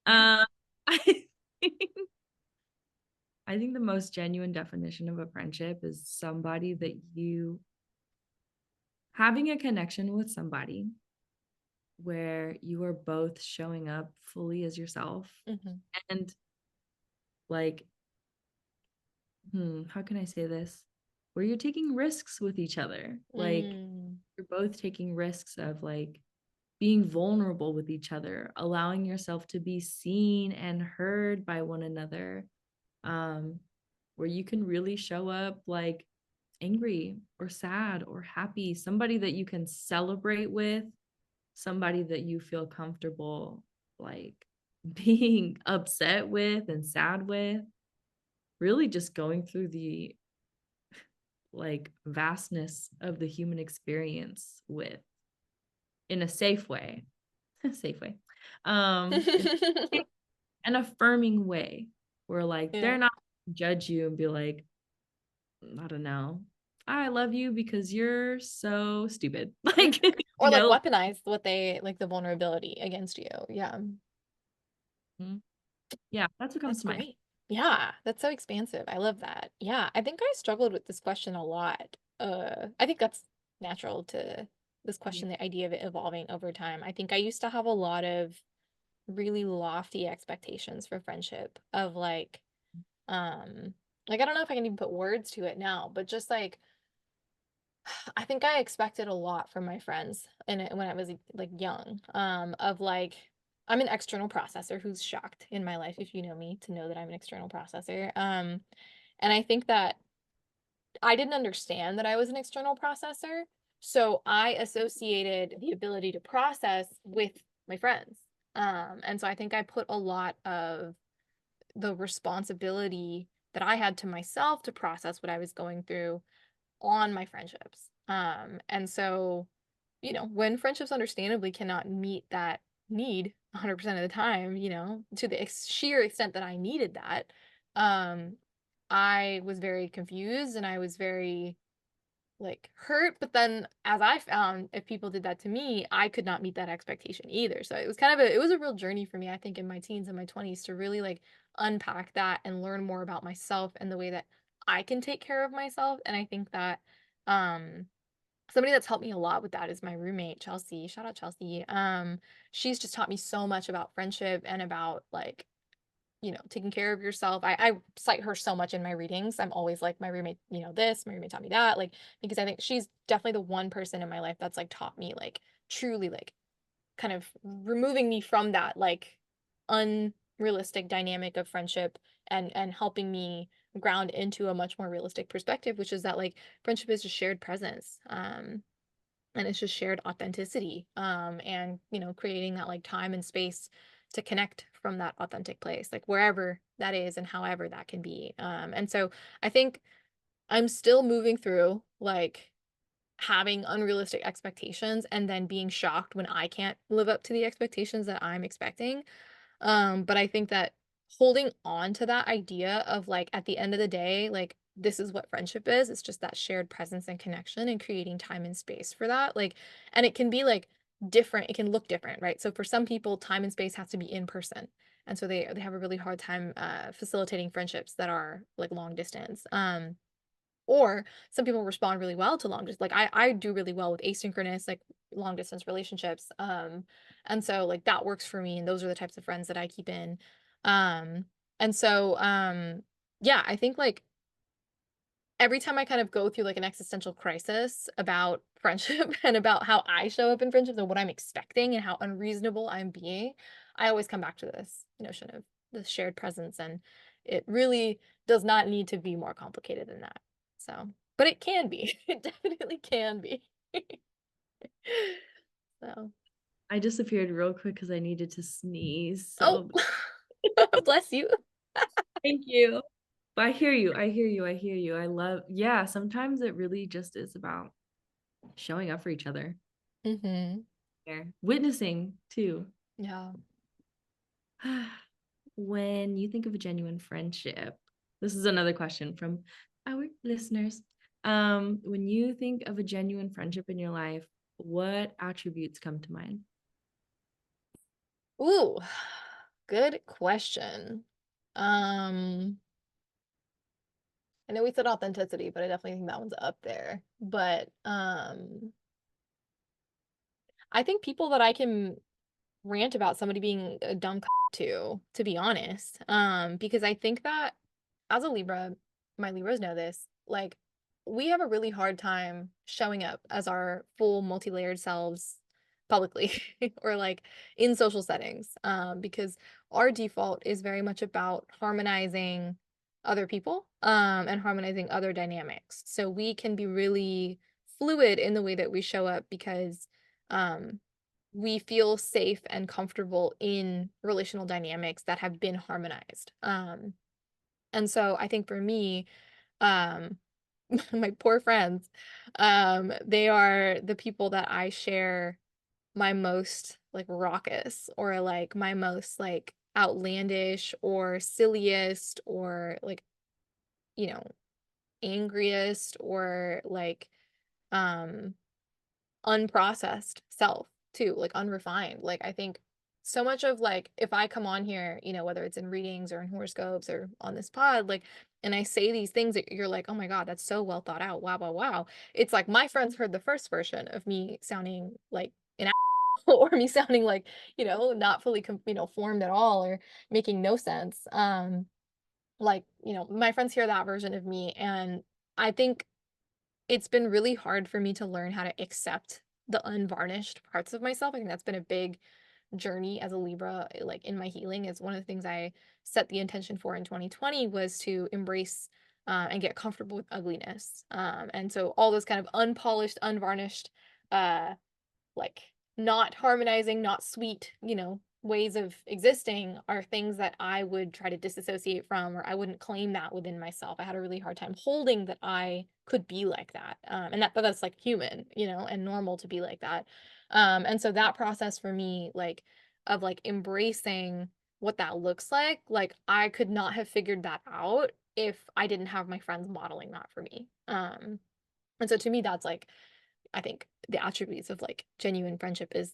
Yeah. Um, I think, I think the most genuine definition of a friendship is somebody that you having a connection with somebody where you are both showing up fully as yourself Mm-hmm. and like how can I say this, where you're taking risks with each other, like Mm. you're both taking risks of like being vulnerable with each other, allowing yourself to be seen and heard by one another, um where you can really show up like angry or sad or happy, somebody that you can celebrate with, somebody that you feel comfortable like being upset with and sad with, really just going through the like vastness of the human experience with, in a safe way, safe way, in an affirming way where like Yeah. they're not judge you and be like, I don't know, I love you because you're so stupid. Mhm. Like, Or like like, weaponize what they like the vulnerability against you. Yeah. yeah, that's what comes That's to mind. great. Yeah, that's so expansive. I love that. Yeah, I think I struggled with this question a lot. I think that's natural to this Yeah. question, the idea of it evolving over time. I think I used to have a lot of really lofty expectations for friendship of like I don't know if I can even put words to it now, but just like I think I expected a lot from my friends when I was like young. Of like I'm an external processor who's shocked in my life if you know me to know that I'm an external processor. And I think that I didn't understand that I was an external processor, so I associated the ability to process with my friends. And so I think I put a lot of the responsibility that I had to myself to process what I was going through on my friendships. And so, when friendships understandably cannot meet that need 100% of the time, to the sheer extent that I needed that, I was very confused and I was very like hurt, but then as I found, if people did that to me, I could not meet that expectation either. So it was kind of it was a real journey for me, I think, in my teens and my 20s to really like unpack that and learn more about myself and the way that I can take care of myself. And I think that um somebody that's helped me a lot with that is my roommate, Chelsea. Shout out Chelsea. She's just taught me so much about friendship and about like, taking care of yourself. I cite her so much in my readings. I'm always like, my roommate, this, my roommate taught me that. Like, because I think she's definitely the one person in my life that's like taught me like truly like kind of removing me from that like unrealistic dynamic of friendship and helping me ground into a much more realistic perspective, which is that like friendship is just shared presence. And it's just shared authenticity, and creating that like time and space to connect from that authentic place, like wherever that is and however that can be. And so I think I'm still moving through like having unrealistic expectations and then being shocked when I can't live up to the expectations that I'm expecting. But I think that holding on to that idea of like at the end of the day, like this is what friendship is. It's just that shared presence and connection and creating time and space for that. Like, and it can be like different, it can look different, right? So for some people, time and space has to be in person. And so they have a really hard time facilitating friendships that are like long distance. Or some people respond really well to long distance. Like I do really well with asynchronous, like long distance relationships. And so like that works for me. And those are the types of friends that I keep in. Um, and so yeah, I think like every time I kind of go through like an existential crisis about friendship and about how I show up in friendships and what I'm expecting and how unreasonable I'm being, I always come back to this notion of the shared presence. And it really does not need to be more complicated than that. So, but it can be. It definitely can be. So, I disappeared real quick because I needed to sneeze. oh, So bless you. thank you. But I hear you. I hear you. I hear you. I love, yeah, sometimes it really just is about showing up for each other. Hmm. There. Witnessing too. Yeah. When you think of a genuine friendship, this is another question from our listeners. When you think of a genuine friendship in your life, what attributes come to mind? Ooh, good question. Um, I know we said authenticity, but I definitely think that one's up there. But I think people that I can rant about somebody being a dumb to be honest. Because I think that as a Libra, my Libras know this, like we have a really hard time showing up as our full multi-layered selves publicly or like in social settings. Because our default is very much about harmonizing other people, and harmonizing other dynamics. So we can be really fluid in the way that we show up because um we feel safe and comfortable in relational dynamics that have been harmonized. And so I think for me, um, my poor friends, they are the people that I share my most like raucous or like my most like outlandish or silliest or like, you know, angriest or like um unprocessed self too, like unrefined. Like I think so much of like if I come on here, whether it's in readings or in horoscopes or on this pod, like and I say these things that you're like, oh my God, that's so well thought out. Wow, wow, wow. It's like my friends heard the first version of me sounding like an or me sounding like, not fully formed at all or making no sense. Like, my friends hear that version of me and I think it's been really hard for me to learn how to accept the unvarnished parts of myself. I think that's been a big journey as a Libra, like in my healing is one of the things I set the intention for in 2020 was to embrace and get comfortable with ugliness. And so all those kind of unpolished, unvarnished, uh, like not harmonizing, not sweet, ways of existing are things that I would try to disassociate from, or I wouldn't claim that within myself. I had a really hard time holding that I could be like that. And that's like human, and normal to be like that. And so that process for me, like of like embracing what that looks like I could not have figured that out if I didn't have my friends modeling that for me. And so to me, that's like, I think the attributes of like genuine friendship is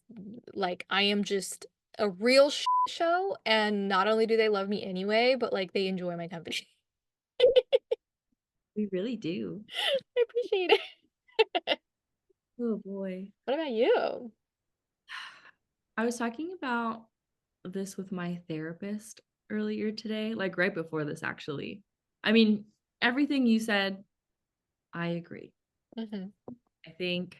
like I am just a real show, and not only do they love me anyway, but like they enjoy my company. We really do. I appreciate it. Oh boy. What about you? I was talking about this with my therapist earlier today, like right before this, actually. I mean, everything you said, I agree. Hmm. I think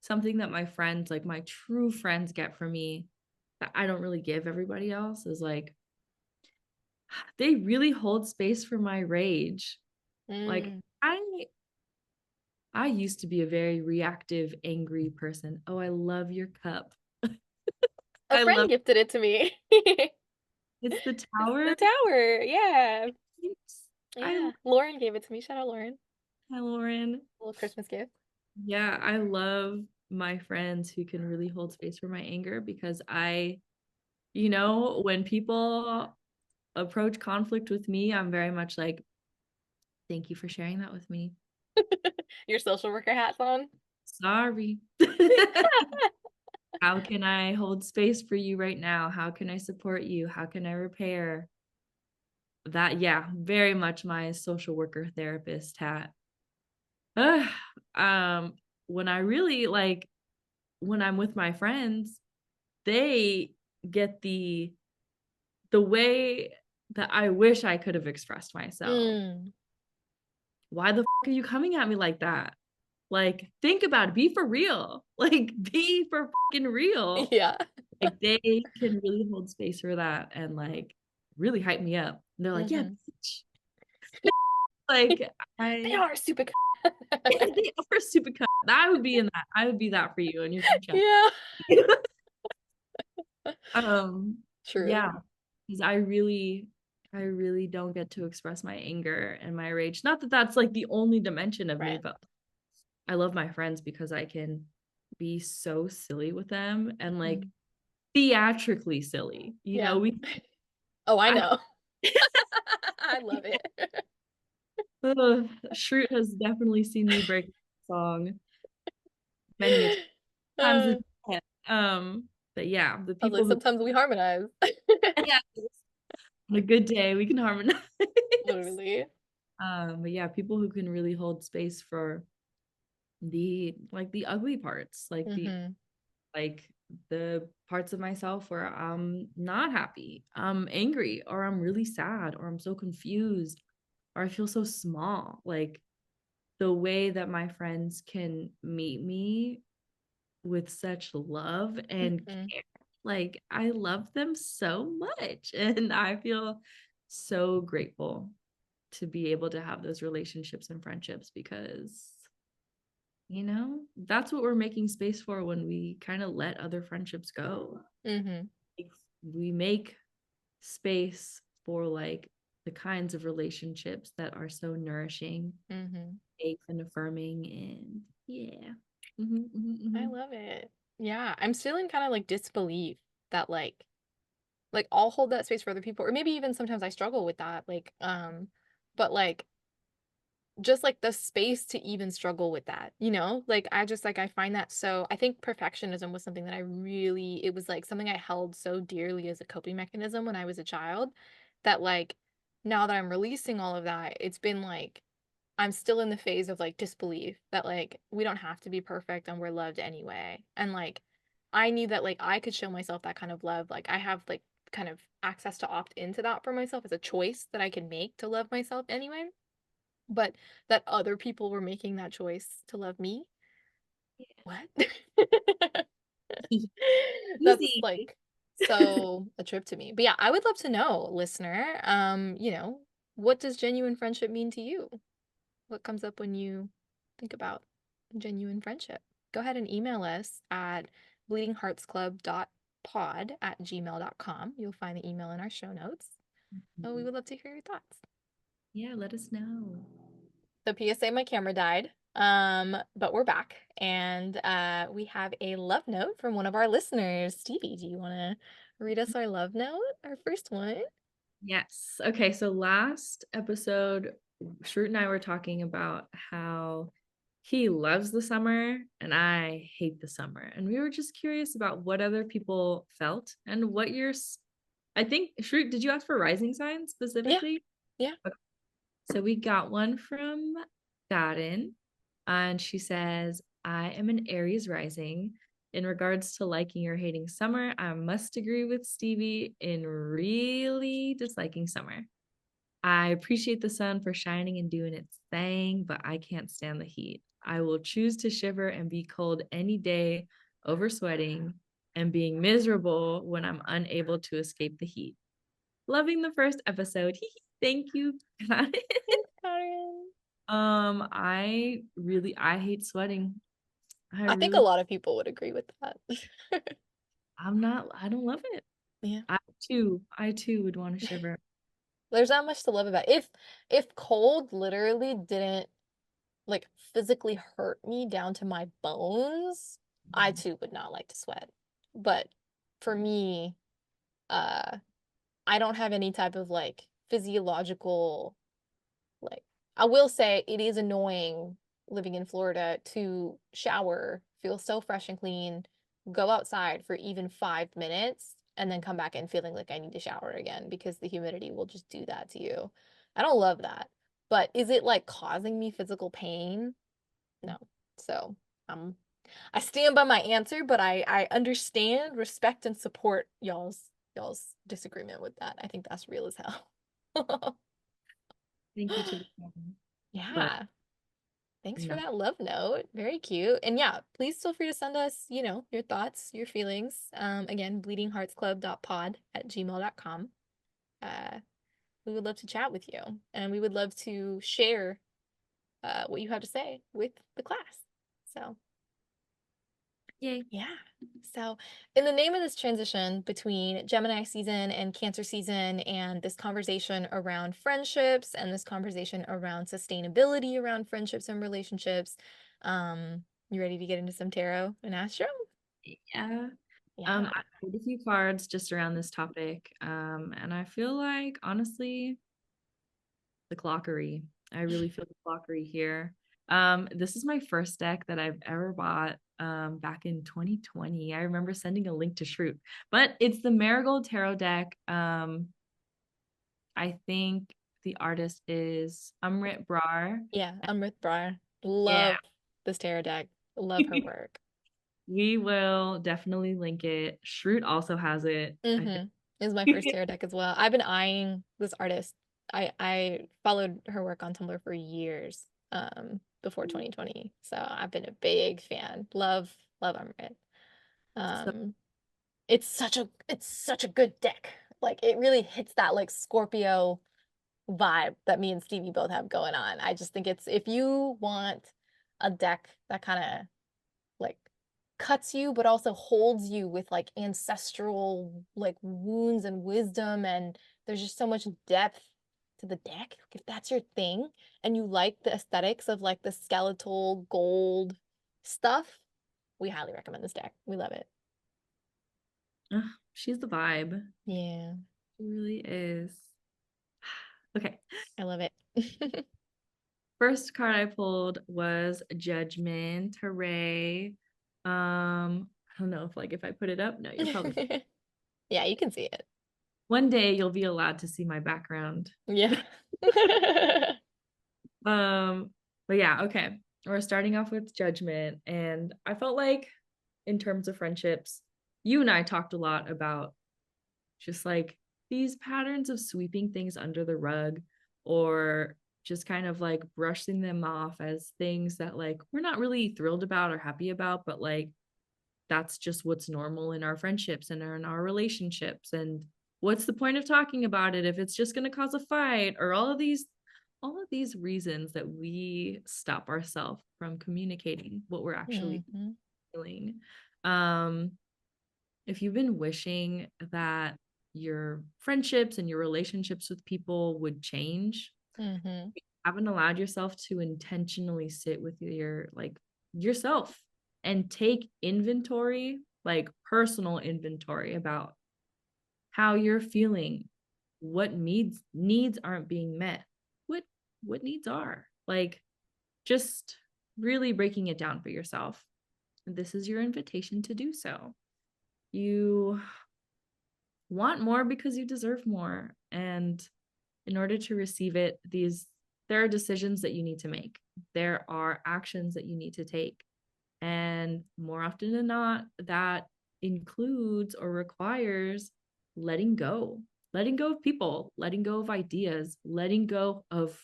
something that my friends, like my true friends, get from me that I don't really give everybody else is like they really hold space for my rage. Like Mm. I used to be a very reactive, angry person. Oh, I love your cup. A I love friend gifted it to me. it's the It's the tower. tower. Yeah. I Yeah. Lauren gave it to me. Shout out Lauren. Hi Lauren. A little Christmas gift. Yeah, I love my friends who can really hold space for my anger because when people approach conflict with me, I'm very much like, thank you for sharing that with me. Your social worker hat's on. Sorry. How can I hold space for you right now? How can I support you? How can I repair? That, yeah, very much my social worker therapist hat. Ugh, um, when I really like when I'm with my friends, they get the way that I wish I could have expressed myself. Mm. Why the are you coming at me like that? Like, think about it. Be for real. Like, be for fucking real. Yeah. Like, they can really hold space for that and like really hype me up. And they're like, yeah, Hmm. bitch. Like, They I are super. they are super I would be in that. I would be that for you in your group chat. Yeah. um, True. yeah, because I really don't get to express my anger and my rage. Not that that's like the only dimension of me, Right. but I love my friends because I can be so silly with them and like Mhm. theatrically silly. Yeah. We Oh, I I know. I love it. Shroot has definitely seen me break the song many a times. Uh, But yeah, the I was people like, who sometimes we harmonize. yeah, on a good day we can harmonize. Literally. But yeah, people who can really hold space for the ugly parts, Hmm. like the parts of myself where I'm not happy, I'm angry, or I'm really sad, or I'm so confused, or I feel so small. Like the way that my friends can meet me with such love and Hmm. care. Like I love them so much. And I feel so grateful to be able to have those relationships and friendships because that's what we're making space for when we kind of let other friendships go. Hmm. Like, we make space for like the kinds of relationships that are so nourishing, Hmm. safe and affirming, and yeah. Mhm, mhm, I mhm. love it. Yeah. I'm still in kind of like disbelief that like I'll hold that space for other people, or maybe even sometimes I struggle with that. But like just like the space to even struggle with that, you know? Like I just like I find that so I think perfectionism was something that it was like something I held so dearly as a coping mechanism when I was a child that like now that I'm releasing all of that, it's been like I'm still in the phase of like disbelief that like we don't have to be perfect and we're loved anyway. And like I knew that like I could show myself that kind of love. Like I have like kind of access to opt into that for myself as a choice that I can make to love myself anyway, but that other people were making that choice to love me. What? That's Easy. like so a trip to me. But yeah, I would love to know, listener, what does genuine friendship mean to you? What comes up when you think about genuine friendship? Go ahead and email us at bleedingheartsclub.pod@gmail.com. You'll find the email in our show notes. Oh, we would love to hear your thoughts. Yeah, let us know. So PSA, my camera died. But we're back and we have a love note from one of our listeners. Stevie, do you want to read us our love note? Our first one? Yes. Okay, so last episode, Shroot and I were talking about how he loves the summer and I hate the summer. And we were just curious about what other people felt and what I think, Shroot, did you ask for rising signs Yeah, specifically? yeah. Okay. So we got one from Godin, and she says, I am an Aries rising. In regards to liking or hating summer, I must agree with Stevie in really disliking summer. I appreciate the sun for shining and doing its thing, but I can't stand the heat. I will choose to shiver and be cold any day over sweating and being miserable when I'm unable to escape the heat. Loving the first episode. Thank you. Thanks, Karen. I hate sweating. I I think a really lot of people would agree with that. I don't love it. Yeah. I too would want to shiver. There's not much to love about it. If cold literally didn't like physically hurt me down to my bones, I too would not like to sweat. But for me, uh I don't have any type of like physiological like I will say it is annoying living in Florida to shower, feel so fresh and clean, go outside for even 5 minutes, and then come back in feeling like I need to shower again because the humidity will just do that to you. I don't love that. But is it like causing me physical pain? No. So um I stand by my answer, but I understand, respect, and support y'all's disagreement with that. I think that's real as hell. Thank you to the family. But Yeah. Thanks for no. that love note. Very cute. And yeah, please feel free to send us, your thoughts, your feelings. Again, bleedingheartsclub.pod@gmail.com. Uh, we would love to chat with you and we would love to share what you have to say with the class. So Yay. yeah. So, in the name of this transition between Gemini season and Cancer season, and this conversation around friendships and this conversation around sustainability around friendships and relationships, you ready to get into some tarot and astro? Yeah. Yeah. I pulled a few cards just around this topic. And I feel like honestly, the clockery. I really feel the clockery here. This is my first deck that I've ever bought back in 2020. I remember sending a link to Shroot, but it's the Marigold Tarot deck. I think the artist is Amrit Brar. Yeah. Amrit Brar. Yeah. Love this tarot deck. Love her work. We will definitely link it. Shroot also has it, I Mm-hmm. Is my first think. tarot deck as well. I've been eyeing this artist. I followed her work on Tumblr for years, before 2020. So I've been a big fan. Love Amrit. So Um, it's such a good deck. Like it really hits that like Scorpio vibe that me and Stevie both have going on. I just think it's if you want a deck that kind of like cuts you but also holds you with like ancestral like wounds and wisdom, and there's just so much depth to the deck. If that's your thing and you like the aesthetics of like the skeletal gold stuff, we highly recommend this deck. We love it. she's the vibe. Yeah, She really is. Okay. I love it. First card I pulled was Judgment. Hooray. I don't know if I put it up. No, you're probably Yeah, you can see it. one day you'll be allowed to see my background. Yeah. Um, but yeah, okay. We're starting off with Judgment. And I felt like in terms of friendships, you and I talked a lot about just like these patterns of sweeping things under the rug or just kind of like brushing them off as things that like we're not really thrilled about or happy about, but like that's just what's normal in our friendships and in our relationships. And what's the point of talking about it if it's just going to cause a fight or all of these reasons that we stop ourselves from communicating what we're actually Hmm. feeling. um if you've been wishing that your friendships and your relationships with people would change, Hmm. haven't allowed yourself to intentionally sit with your like yourself and take inventory, like personal inventory about how you're feeling, what needs aren't being met, what what needs are. Like just really breaking it down for yourself. This is your invitation to do so. You want more because you deserve more. And in order to receive it, there are decisions that you need to make. There are actions that you need to take. And more often than not, that includes or requires letting go of people, letting go of ideas, letting go of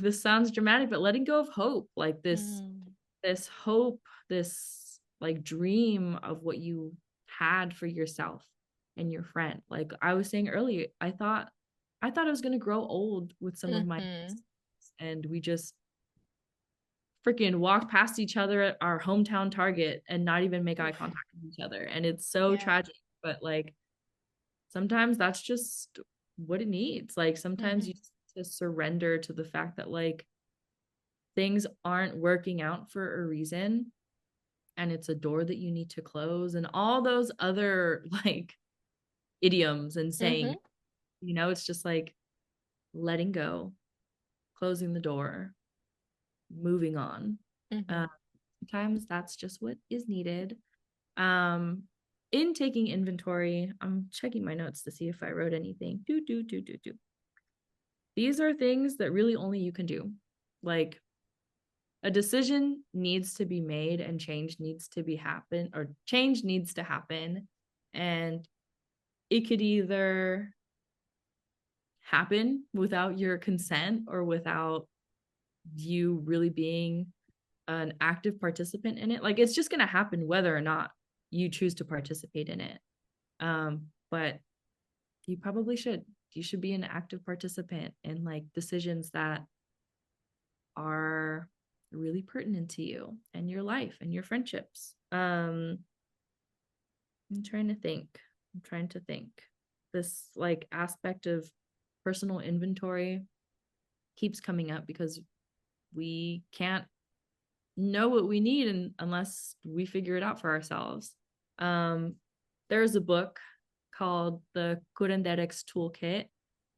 this sounds dramatic, but letting go of hope, like Mm. this hope, this like dream of what you had for yourself and your friend. Like I was saying earlier, I thought I was going to grow old with some of my Mhm. and we just freaking walk past each other at our hometown Target and not even make eye Oof. contact with each other. And it's so Yeah. tragic, but like sometimes that's just what it needs. Like sometimes you Mhm. just need to surrender to the fact that like things aren't working out for a reason and it's a door that you need to close and all those other like idioms and saying, Mhm. it's just like letting go, closing the door, moving on. Uh, Mhm. sometimes that's just what is needed. Um, in taking inventory, I'm checking my notes to see if I wrote anything. Do. These are things that really only you can do. Like a decision needs to be made and change needs to happen. And it could either happen without your consent or without you really being an active participant in it. Like it's just going to happen whether or not you choose to participate in it. But you probably should. You should be an active participant in like decisions that are really pertinent to you and your life and your friendships. I'm trying to think. I'm trying to think. This like aspect of personal inventory keeps coming up because we can't know what we need unless we figure it out for ourselves. Um, there's a book called the Curanderx Toolkit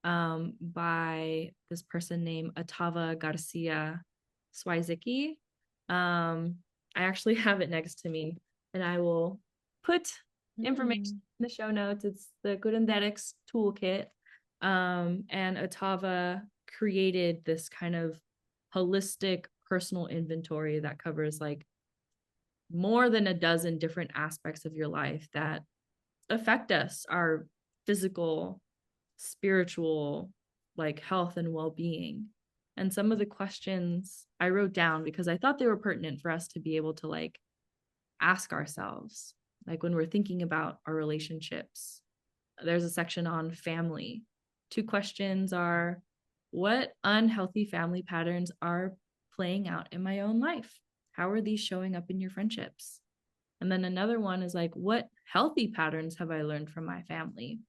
by this person named Atava Garcia Swiecicki. I actually have it next to me, and I will put information Mm. in the show notes. It's the Curanderx Toolkit. And Atava created this kind of holistic personal inventory that covers like more than a dozen different aspects of your life that affect us, our physical, spiritual, like health and well-being. And some of the questions I wrote down because I thought they were pertinent for us to be able to like ask ourselves, like when we're thinking about our relationships. There's a section on family. Two questions are, what unhealthy family patterns are playing out in my own life? How are these showing up in your friendships? And then another one is like, what healthy patterns have I learned from my family?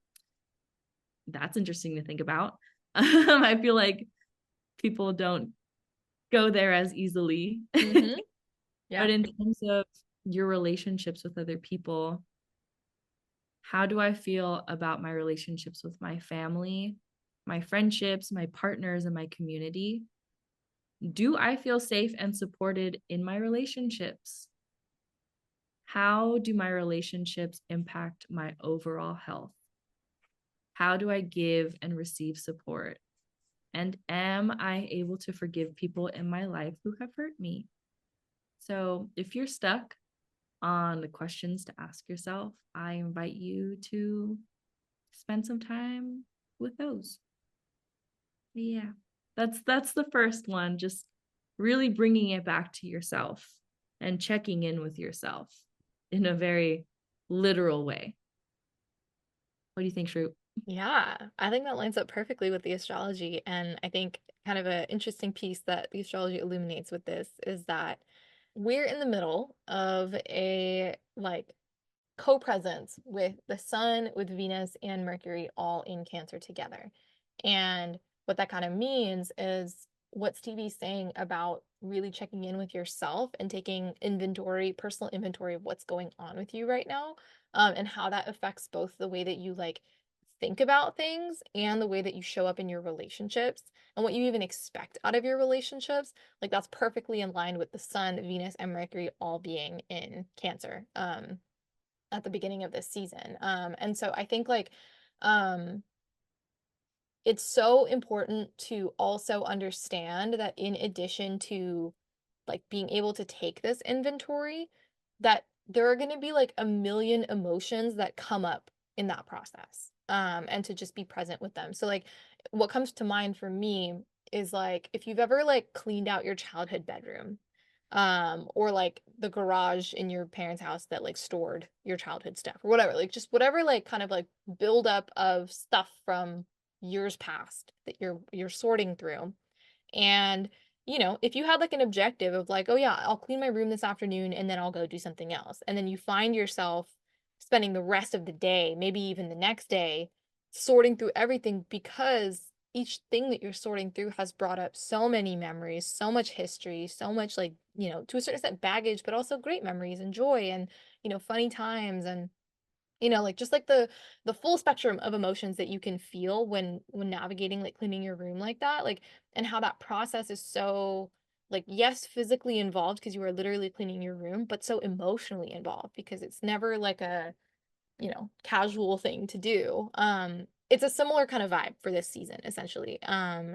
That's interesting to think about. I feel like people don't go there as easily. Mhm. But Yeah. in terms of your relationships with other people, how do I feel about my relationships with my family, my friendships, my partners, and my community? Do I feel safe and supported in my relationships? How do my relationships impact my overall health? How do I give and receive support? And am I able to forgive people in my life who have hurt me? So if you're stuck on the questions to ask yourself, I invite you to spend some time with those. Yeah. That's the first one, just really bringing it back to yourself and checking in with yourself in a very literal way. What do you think, Shroot? Yeah, I think that lines up perfectly with the astrology. And I think kind of an interesting piece that the astrology illuminates with this is that we're in the middle of a like co-presence with the sun, with Venus and Mercury all in Cancer together. And what that kind of means is what Stevie's saying about really checking in with yourself and taking inventory, personal inventory of what's going on with you right now, and how that affects both the way that you like think about things and the way that you show up in your relationships and what you even expect out of your relationships, like that's perfectly in line with the sun, Venus, and Mercury all being in Cancer at the beginning of this season. And so I think like um it's so important to also understand that in addition to like being able to take this inventory, that there are going to be like a million emotions that come up in that process. And to just be present with them. So like what comes to mind for me is like if you've ever like cleaned out your childhood bedroom, or like the garage in your parents' house that like stored your childhood stuff or whatever, like just whatever like kind of like buildup of stuff from years past that you're sorting through. And, if you had like an objective of like, oh yeah, I'll clean my room this afternoon and then I'll go do something else. And then you find yourself spending the rest of the day, maybe even the next day, sorting through everything because each thing that you're sorting through has brought up so many memories, so much history, so much like, to a certain extent baggage, but also great memories and joy and, funny times and like just like the full spectrum of emotions that you can feel when navigating like cleaning your room like that, like and how that process is so like yes, physically involved because you are literally cleaning your room, but so emotionally involved because it's never like a casual thing to do. It's a similar kind of vibe for this season, essentially.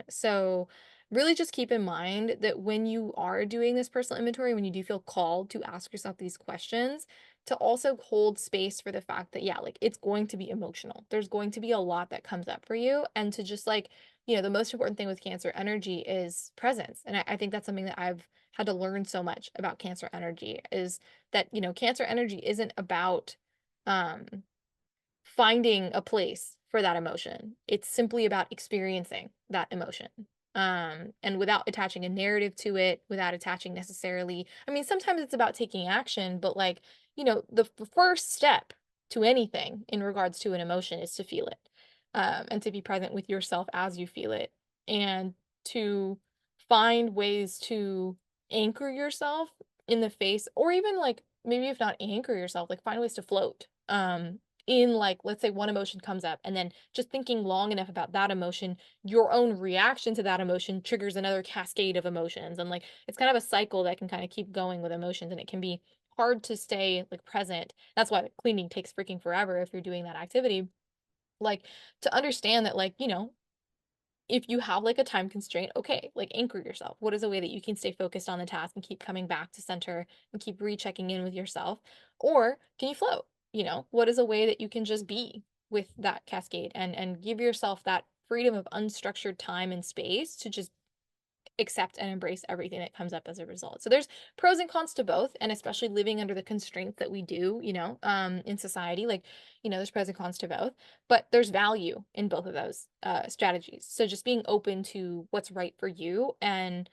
So really just keep in mind that when you are doing this personal inventory, when you do feel called to ask yourself these questions, to also hold space for the fact that, yeah, like it's going to be emotional. There's going to be a lot that comes up for you. And to just like, the most important thing with Cancer energy is presence. And I think that's something that I've had to learn so much about Cancer energy is that, Cancer energy isn't about um finding a place for that emotion. It's simply about experiencing that emotion. And without attaching a narrative to it, without attaching necessarily, I mean, sometimes it's about taking action, but like, the first step to anything in regards to an emotion is to feel it, and to be present with yourself as you feel it, and to find ways to anchor yourself in the face, or even like maybe if not anchor yourself, like find ways to float. In like let's say one emotion comes up and then just thinking long enough about that emotion, your own reaction to that emotion triggers another cascade of emotions, and like it's kind of a cycle that can kind of keep going with emotions, and it can be hard to stay like present. That's why cleaning takes freaking forever if you're doing that activity, like to understand that like if you have like a time constraint, okay, like anchor yourself. What is a way that you can stay focused on the task and keep coming back to center and keep rechecking in with yourself? Or can you float? What is a way that you can just be with that cascade and give yourself that freedom of unstructured time and space to just accept and embrace everything that comes up as a result. So there's pros and cons to both, and especially living under the constraints that we do, in society, like, there's pros and cons to both, but there's value in both of those strategies. So just being open to what's right for you and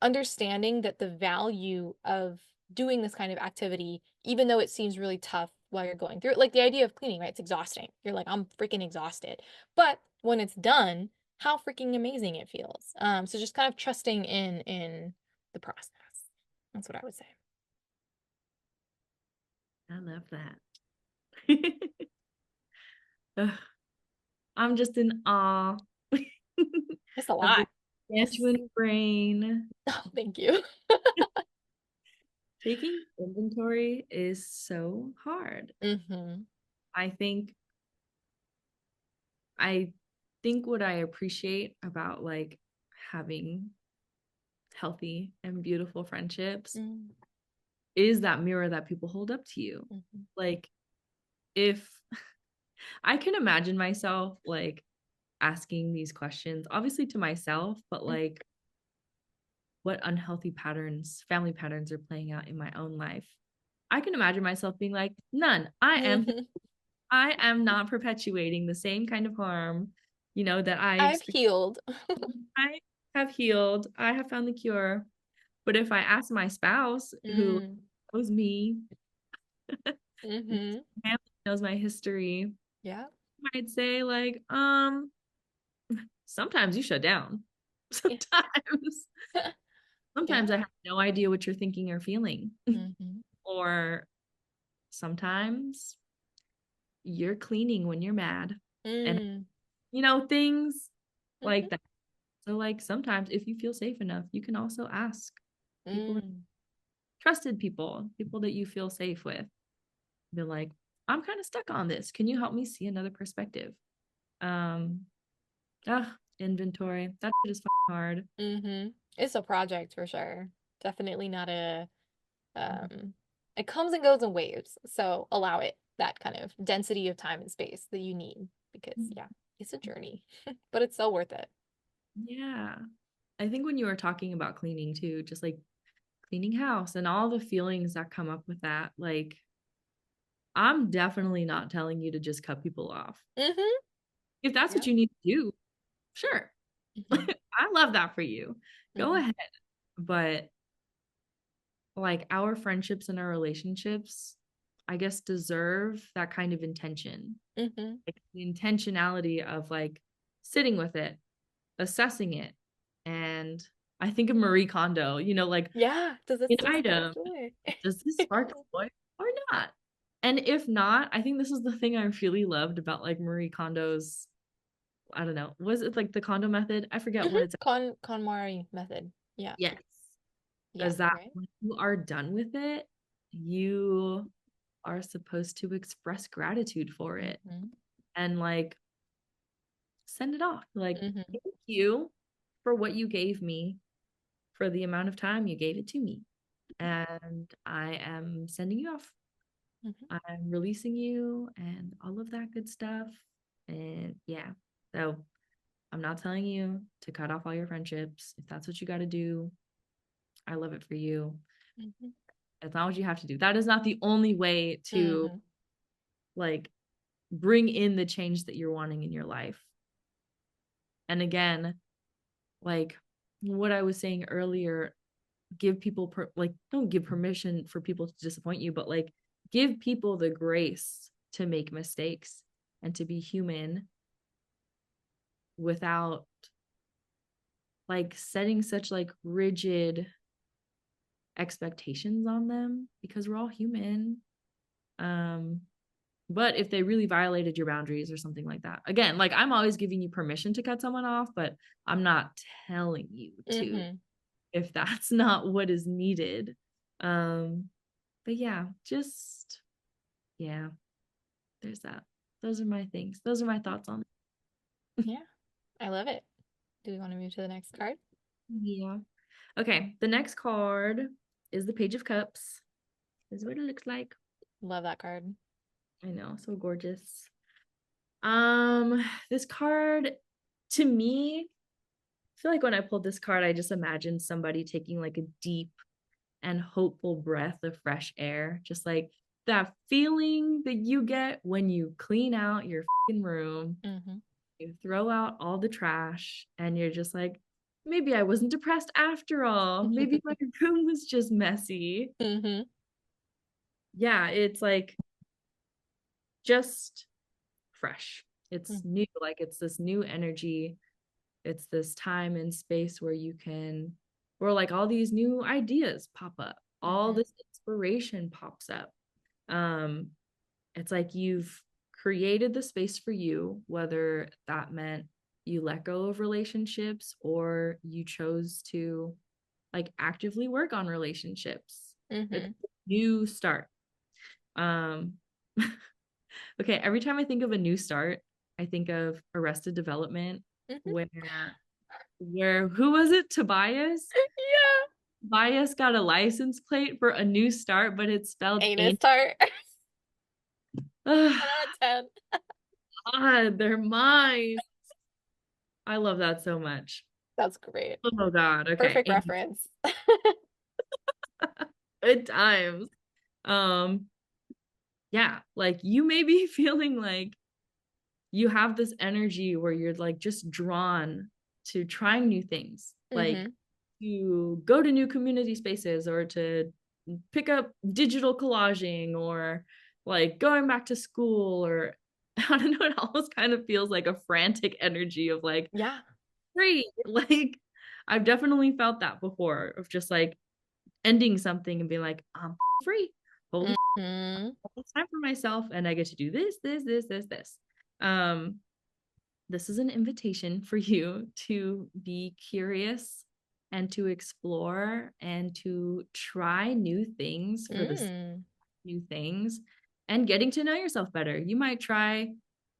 understanding that the value of doing this kind of activity, even though it seems really tough while you're going through it, like the idea of cleaning, right? It's exhausting. You're like, I'm freaking exhausted. But when it's done, how freaking amazing it feels. So just kind of trusting in the process. That's what I would say. I love that. Ugh, I'm just in awe It's a of your lot. It's gargantuan brain. oh, thank you. Taking inventory is so hard. Mhm. I think I think what I appreciate about like having healthy and beautiful friendships Mm, is that mirror that people hold up to you. mhm. Like if I can imagine myself like asking these questions, obviously to myself, but Mm. like what unhealthy patterns, family patterns are playing out in my own life. I can imagine myself being like, none. Mhm. I am not perpetuating the same kind of harm, that I I've experienced. healed. I have healed. I have found the cure. But if I ask my spouse who Mm. knows me, Mhm. knows my history, Yeah. might say like, sometimes you shut down. Yeah. Sometimes. Sometimes Yeah. I have no idea what you're thinking or feeling. Mhm. Or sometimes you're cleaning when you're mad. and, Mm. things like Mhm. that. So, like, sometimes if you feel safe enough, you can also ask people, Mm. trusted people that you feel safe with. Be like, I'm kind of stuck on this. Can you help me see another perspective? Um, Inventory. That shit is fucking hard. Mhm. It's a project for sure. Definitely not a it comes and goes in waves. So allow it that kind of density of time and space that you need because yeah, it's a journey, but it's so worth it. Yeah. I think when you were talking about cleaning too, just like cleaning house and all the feelings that come up with that, like, I'm definitely not telling you to just cut people off. Mhm. If that's what Yeah. you need to do, sure. Mhm. I love that for you. Go Mhm. ahead. But like our friendships and our relationships, I guess, deserve that kind of intention. Mhm. Like the intentionality of like sitting with it, assessing it. And I think of Marie Kondo, like Yeah, does it an still spark item. joy? Does this spark joy or not? And if not, I think this is the thing I really loved about like Marie Kondo's, I don't know, was it like the Kondo method? I forget Mhm. what it's. KonMari method. Yeah. Yes. Yeah, Is that right? when you are done with it, you are supposed to express gratitude for it Mhm. and like send it off. Like, Mhm. thank you for what you gave me for the amount of time you gave it to me. And I am sending you off. Mhm. I'm releasing you and all of that good stuff. And yeah, so I'm not telling you to cut off all your friendships. If that's what you got to do, I love it for you. Mhm. That's not what you have to do. That is not the only way to Mhm. like bring in the change that you're wanting in your life. And again, like what I was saying earlier, give people like don't give permission for people to disappoint you, but like give people the grace to make mistakes and to be human without like setting such like rigid expectations on them because we're all human. Um but if they really violated your boundaries or something like that, again, like I'm always giving you permission to cut someone off, but I'm not telling you to Mhm. if that's not what is needed. um but yeah, just yeah, there's that. Those are my things. Those are my thoughts on it. Yeah, I love it. Do we want to move to the next card? Yeah. Okay, the next card is the Page of Cups. This is what it looks like. Love that card. I know, so gorgeous. This card, to me, I feel like when I pulled this card, I just imagined somebody taking like a deep and hopeful breath of fresh air, just like that feeling that you get when you clean out your room, Mhm. you throw out all the trash, and you're just like, maybe I wasn't depressed after all. Maybe my room was just messy. Mhm. Yeah, it's like just fresh. It's Mhm. new, like it's this new energy. It's this time and space where where like all these new ideas pop up, all Mhm. this inspiration pops up. Um, it's like you've created the space for you, whether that meant you let go of relationships or you chose to like actively work on relationships. It's Mhm. a new start. Um, okay, every time I think of a new start, I think of Arrested Development, Mhm. where who was it? Tobias? Yeah. Tobias got a license plate for a new start, but it's spelled Anus ain't. tart. 10 Ugh, out of 10. God, they're mine. I love that so much. That's great. Oh God. Okay. Perfect reference. Good times. Um, yeah, like you may be feeling like you have this energy where you're like just drawn to trying new things, like Mhm. to go to new community spaces or to pick up digital collaging or like going back to school or I don't know, it almost kind of feels like a frantic energy of like, Yeah. great. Like I've definitely felt that before of just like ending something and being like, I'm free. Holy Mhm. it's time for myself and I get to do this, this, this, this, this. Um, this is an invitation for you to be curious and to explore and to try new things for the Mm. new things and getting to know yourself better. You might try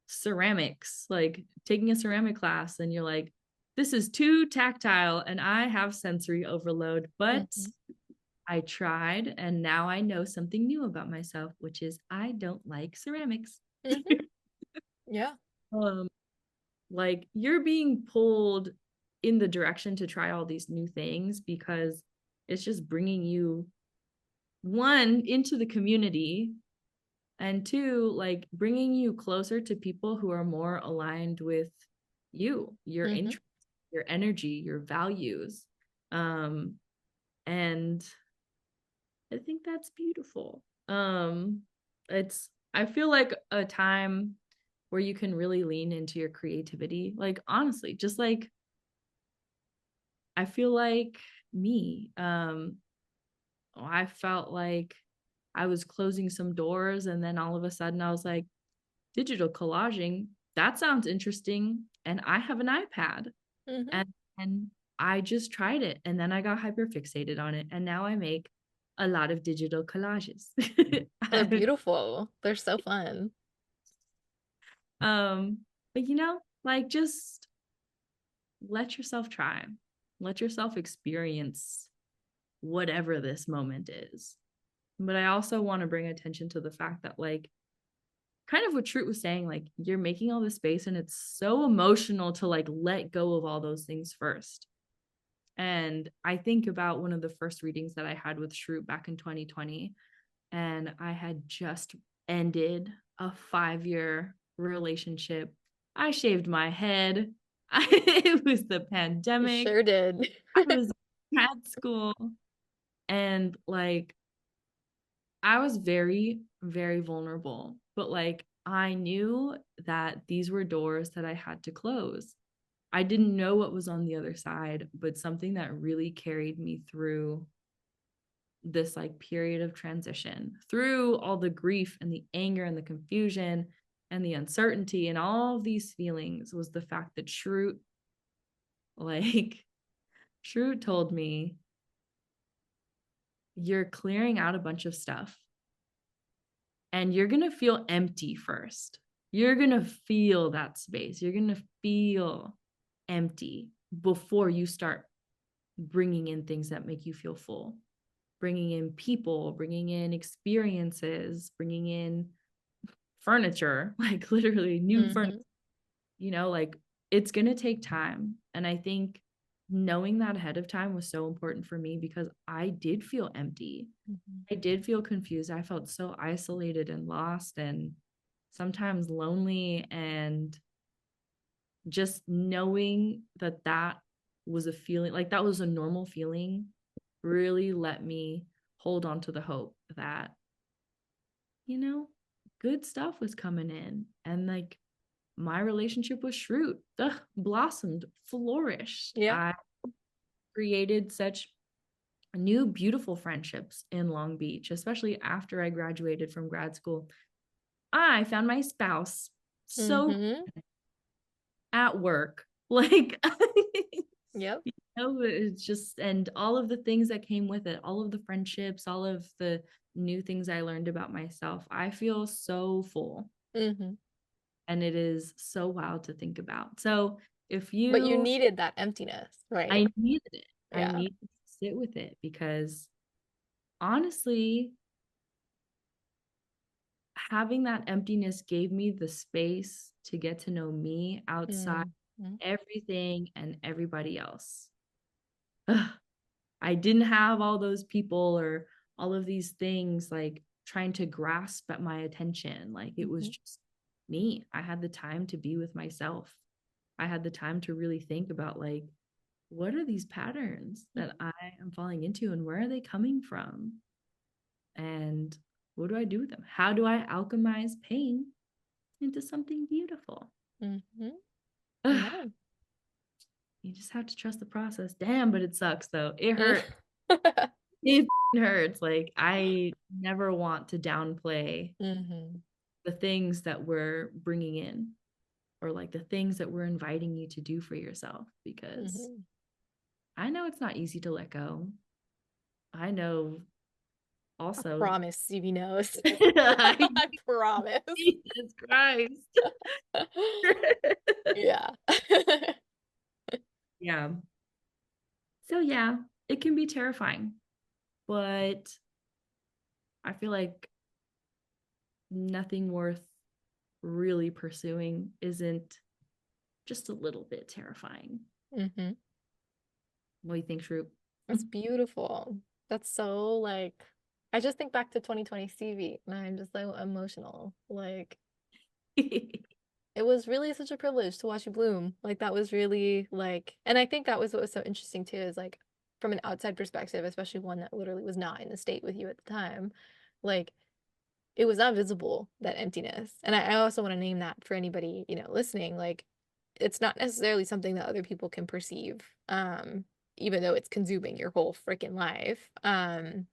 ceramics, like taking a ceramic class, and you're like, this is too tactile and I have sensory overload, but Mhm. I tried and now I know something new about myself, which is I don't like ceramics. Mhm. Yeah. um, like you're being pulled in the direction to try all these new things because it's just bringing you one into the community and two like bringing you closer to people who are more aligned with you, your Mhm. interest, your energy, your values. And I think that's beautiful. It's I feel like a time where you can really lean into your creativity, like honestly, just like I feel like me. I felt like I was closing some doors, and then all of a sudden I was like, digital collaging, that sounds interesting. And I have an iPad. Mhm. And I just tried it. And then I got hyper fixated on it. And now I make a lot of digital collages. They're beautiful. They're so fun. um, but you know, like just let yourself try, let yourself experience whatever this moment is. But I also want to bring attention to the fact that, like, kind of what Shroot was saying, like, you're making all this space and it's so emotional to like let go of all those things first. And I think about one of the first readings that I had with Shroot back in 2020, and I had just ended a 5-year relationship. I shaved my head. It was the You pandemic. sure did. I was in grad school. And like, I was very, very vulnerable. But like, I knew that these were doors that I had to close. I didn't know what was on the other side, but something that really carried me through this like period of transition, through all the grief and the anger and the confusion and the uncertainty and all of these feelings, was the fact that Shroot, like, Shroot told me, you're clearing out a bunch of stuff and you're going to feel empty first. You're going to feel that space. You're going to feel empty before you start bringing in things that make you feel full, bringing in people, bringing in experiences, bringing in furniture, like literally new furniture, Mhm. like it's going to take time. And I think knowing that ahead of time was so important for me because I did feel empty. Mhm. I did feel confused. I felt so isolated and lost and sometimes lonely. And just knowing that that was a feeling, like that was a normal feeling, really let me hold on to the hope that, you know, good stuff was coming in. And like my relationship with Shroot blossomed, flourished. Yeah. I created such new, beautiful friendships in Long Beach, especially after I graduated from grad school. I found my spouse so Mhm. at work. Like, Yep. it's just, and all of the things that came with it, all of the friendships, all of the new things I learned about myself. I feel so full. Mhm. And it is so wild to think about. So if But you you, needed that emptiness, right? I needed it. I Yeah. needed to sit with it because honestly, having that emptiness gave me the space to get to know me outside Mhm. everything and everybody else. Ugh, I didn't have all those people or all of these things like trying to grasp at my attention. Like it was Mhm. just me. I had the time to be with myself. I had the time to really think about like, what are these patterns that Mhm. I am falling into and where are they coming from? And what do I do with them? How do I alchemize pain into something beautiful? Mhm. Ugh, Yeah. you just have to trust the process. Damn, but it sucks though. It Mm. hurts. It hurts. Like I never want to downplay Mhm. the things that we're bringing in. or like the things that we're inviting you to do for yourself, because Mhm. I know it's not easy to let go. I know I also. promise Stevie knows. I, I promise. Jesus Christ. Yeah. Yeah. So yeah, it can be terrifying, but I feel like nothing worth really pursuing isn't just a little bit terrifying. Hmm. What do you think, Shroot? That's beautiful. That's so like I just think back to 2020 Stevie and I'm just so emotional. Like it was really such a privilege to watch you bloom. Like that was really like, and I think that was what was so interesting too, is like from an outside perspective, especially one that literally was not in the state with you at the time, like it was not visible, that emptiness. And I also want to name that for anybody, listening, like it's not necessarily something that other people can perceive, even though it's consuming your whole freaking life. And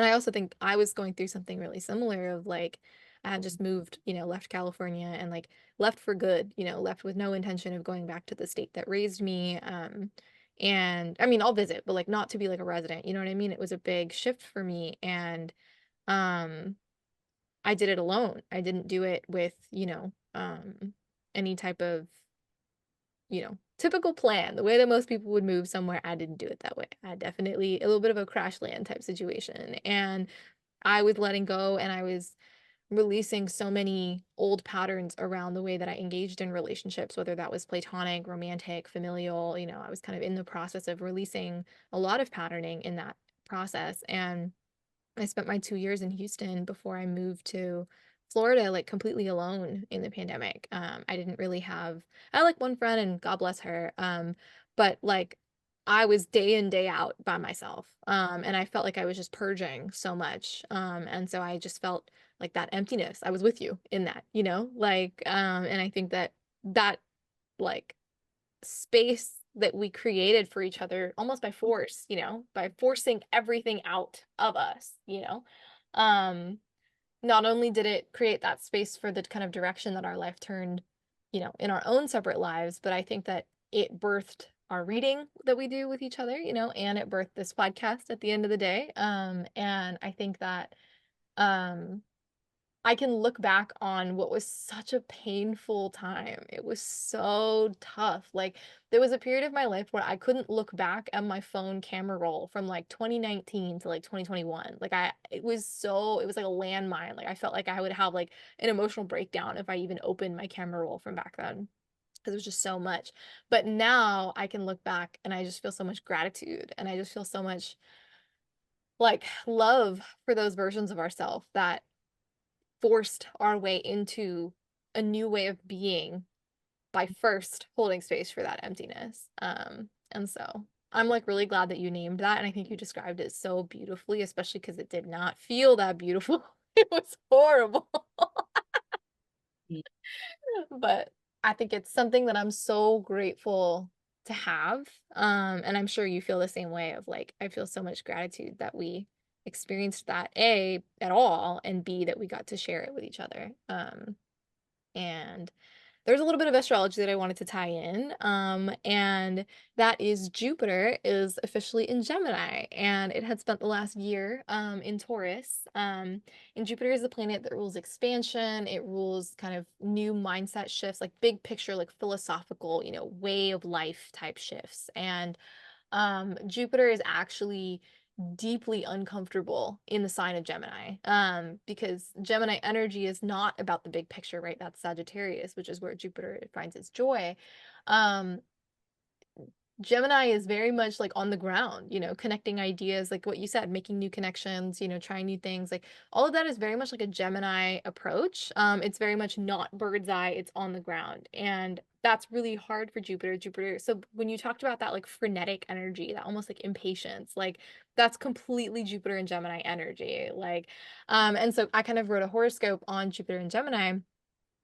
I also think I was going through something really similar of like I had just moved, left California and like left for good, left with no intention of going back to the state that raised me. And I mean, I'll visit, but like not to be like a resident, you know what I mean? It was a big shift for me. And um I did it alone. I didn't do it with, any type of, typical plan. The way that most people would move somewhere, I didn't do it that way. I had definitely a little bit of a crash land type situation. And I was letting go and I was releasing so many old patterns around the way that I engaged in relationships, whether that was platonic, romantic, familial. I was kind of in the process of releasing a lot of patterning in that process. And I spent my 2 years in Houston before I moved to Florida, like completely alone in the pandemic. I didn't really have, I had like one friend and God bless her. But like I was day in, day out by myself. And I felt like I was just purging so much. And so I just felt like that emptiness. I was with you in that, and I think that that like space that we created for each other almost by force, by forcing everything out of us, Um, not only did it create that space for the kind of direction that our life turned, in our own separate lives, but I think that it birthed our reading that we do with each other, and it birthed this podcast at the end of the day. And I think that um I can look back on what was such a painful time. It was so tough. Like, there was a period of my life where I couldn't look back at my phone camera roll from like 2019 to like 2021. Like, it was like a landmine. Like, I felt like I would have like an emotional breakdown if I even opened my camera roll from back then because it was just so much. But now I can look back and I just feel so much gratitude and I just feel so much like love for those versions of ourselves that forced our way into a new way of being by first holding space for that emptiness. And so I'm like really glad that you named that. And I think you described it so beautifully, especially because it did not feel that beautiful. It was horrible. But I think it's something that I'm so grateful to have. And I'm sure you feel the same way of like, I feel so much gratitude that we experienced that A at all and B that we got to share it with each other. And there's a little bit of astrology that I wanted to tie in. And that is Jupiter is officially in Gemini, and it had spent the last year in Taurus. And Jupiter is the planet that rules expansion. It rules kind of new mindset shifts, like big picture, like philosophical, way of life type shifts. And Jupiter is actually deeply uncomfortable in the sign of Gemini. Because Gemini energy is not about the big picture, right? That's Sagittarius, which is where Jupiter finds its joy. Um, Gemini is very much like on the ground, connecting ideas, like what you said, making new connections, trying new things. Like all of that is very much like a Gemini approach. It's very much not bird's eye, it's on the ground. And that's really hard for Jupiter. So when you talked about that like frenetic energy, that almost like impatience, like that's completely Jupiter and Gemini energy. And so I kind of wrote a horoscope on Jupiter and Gemini.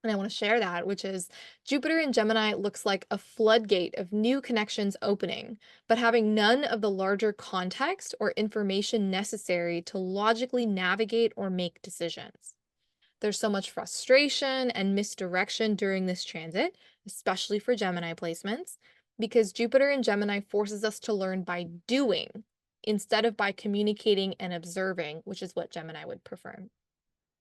And I want to share that, which is Jupiter in Gemini looks like a floodgate of new connections opening, but having none of the larger context or information necessary to logically navigate or make decisions. There's so much frustration and misdirection during this transit, especially for Gemini placements, because Jupiter in Gemini forces us to learn by doing instead of by communicating and observing, which is what Gemini would prefer.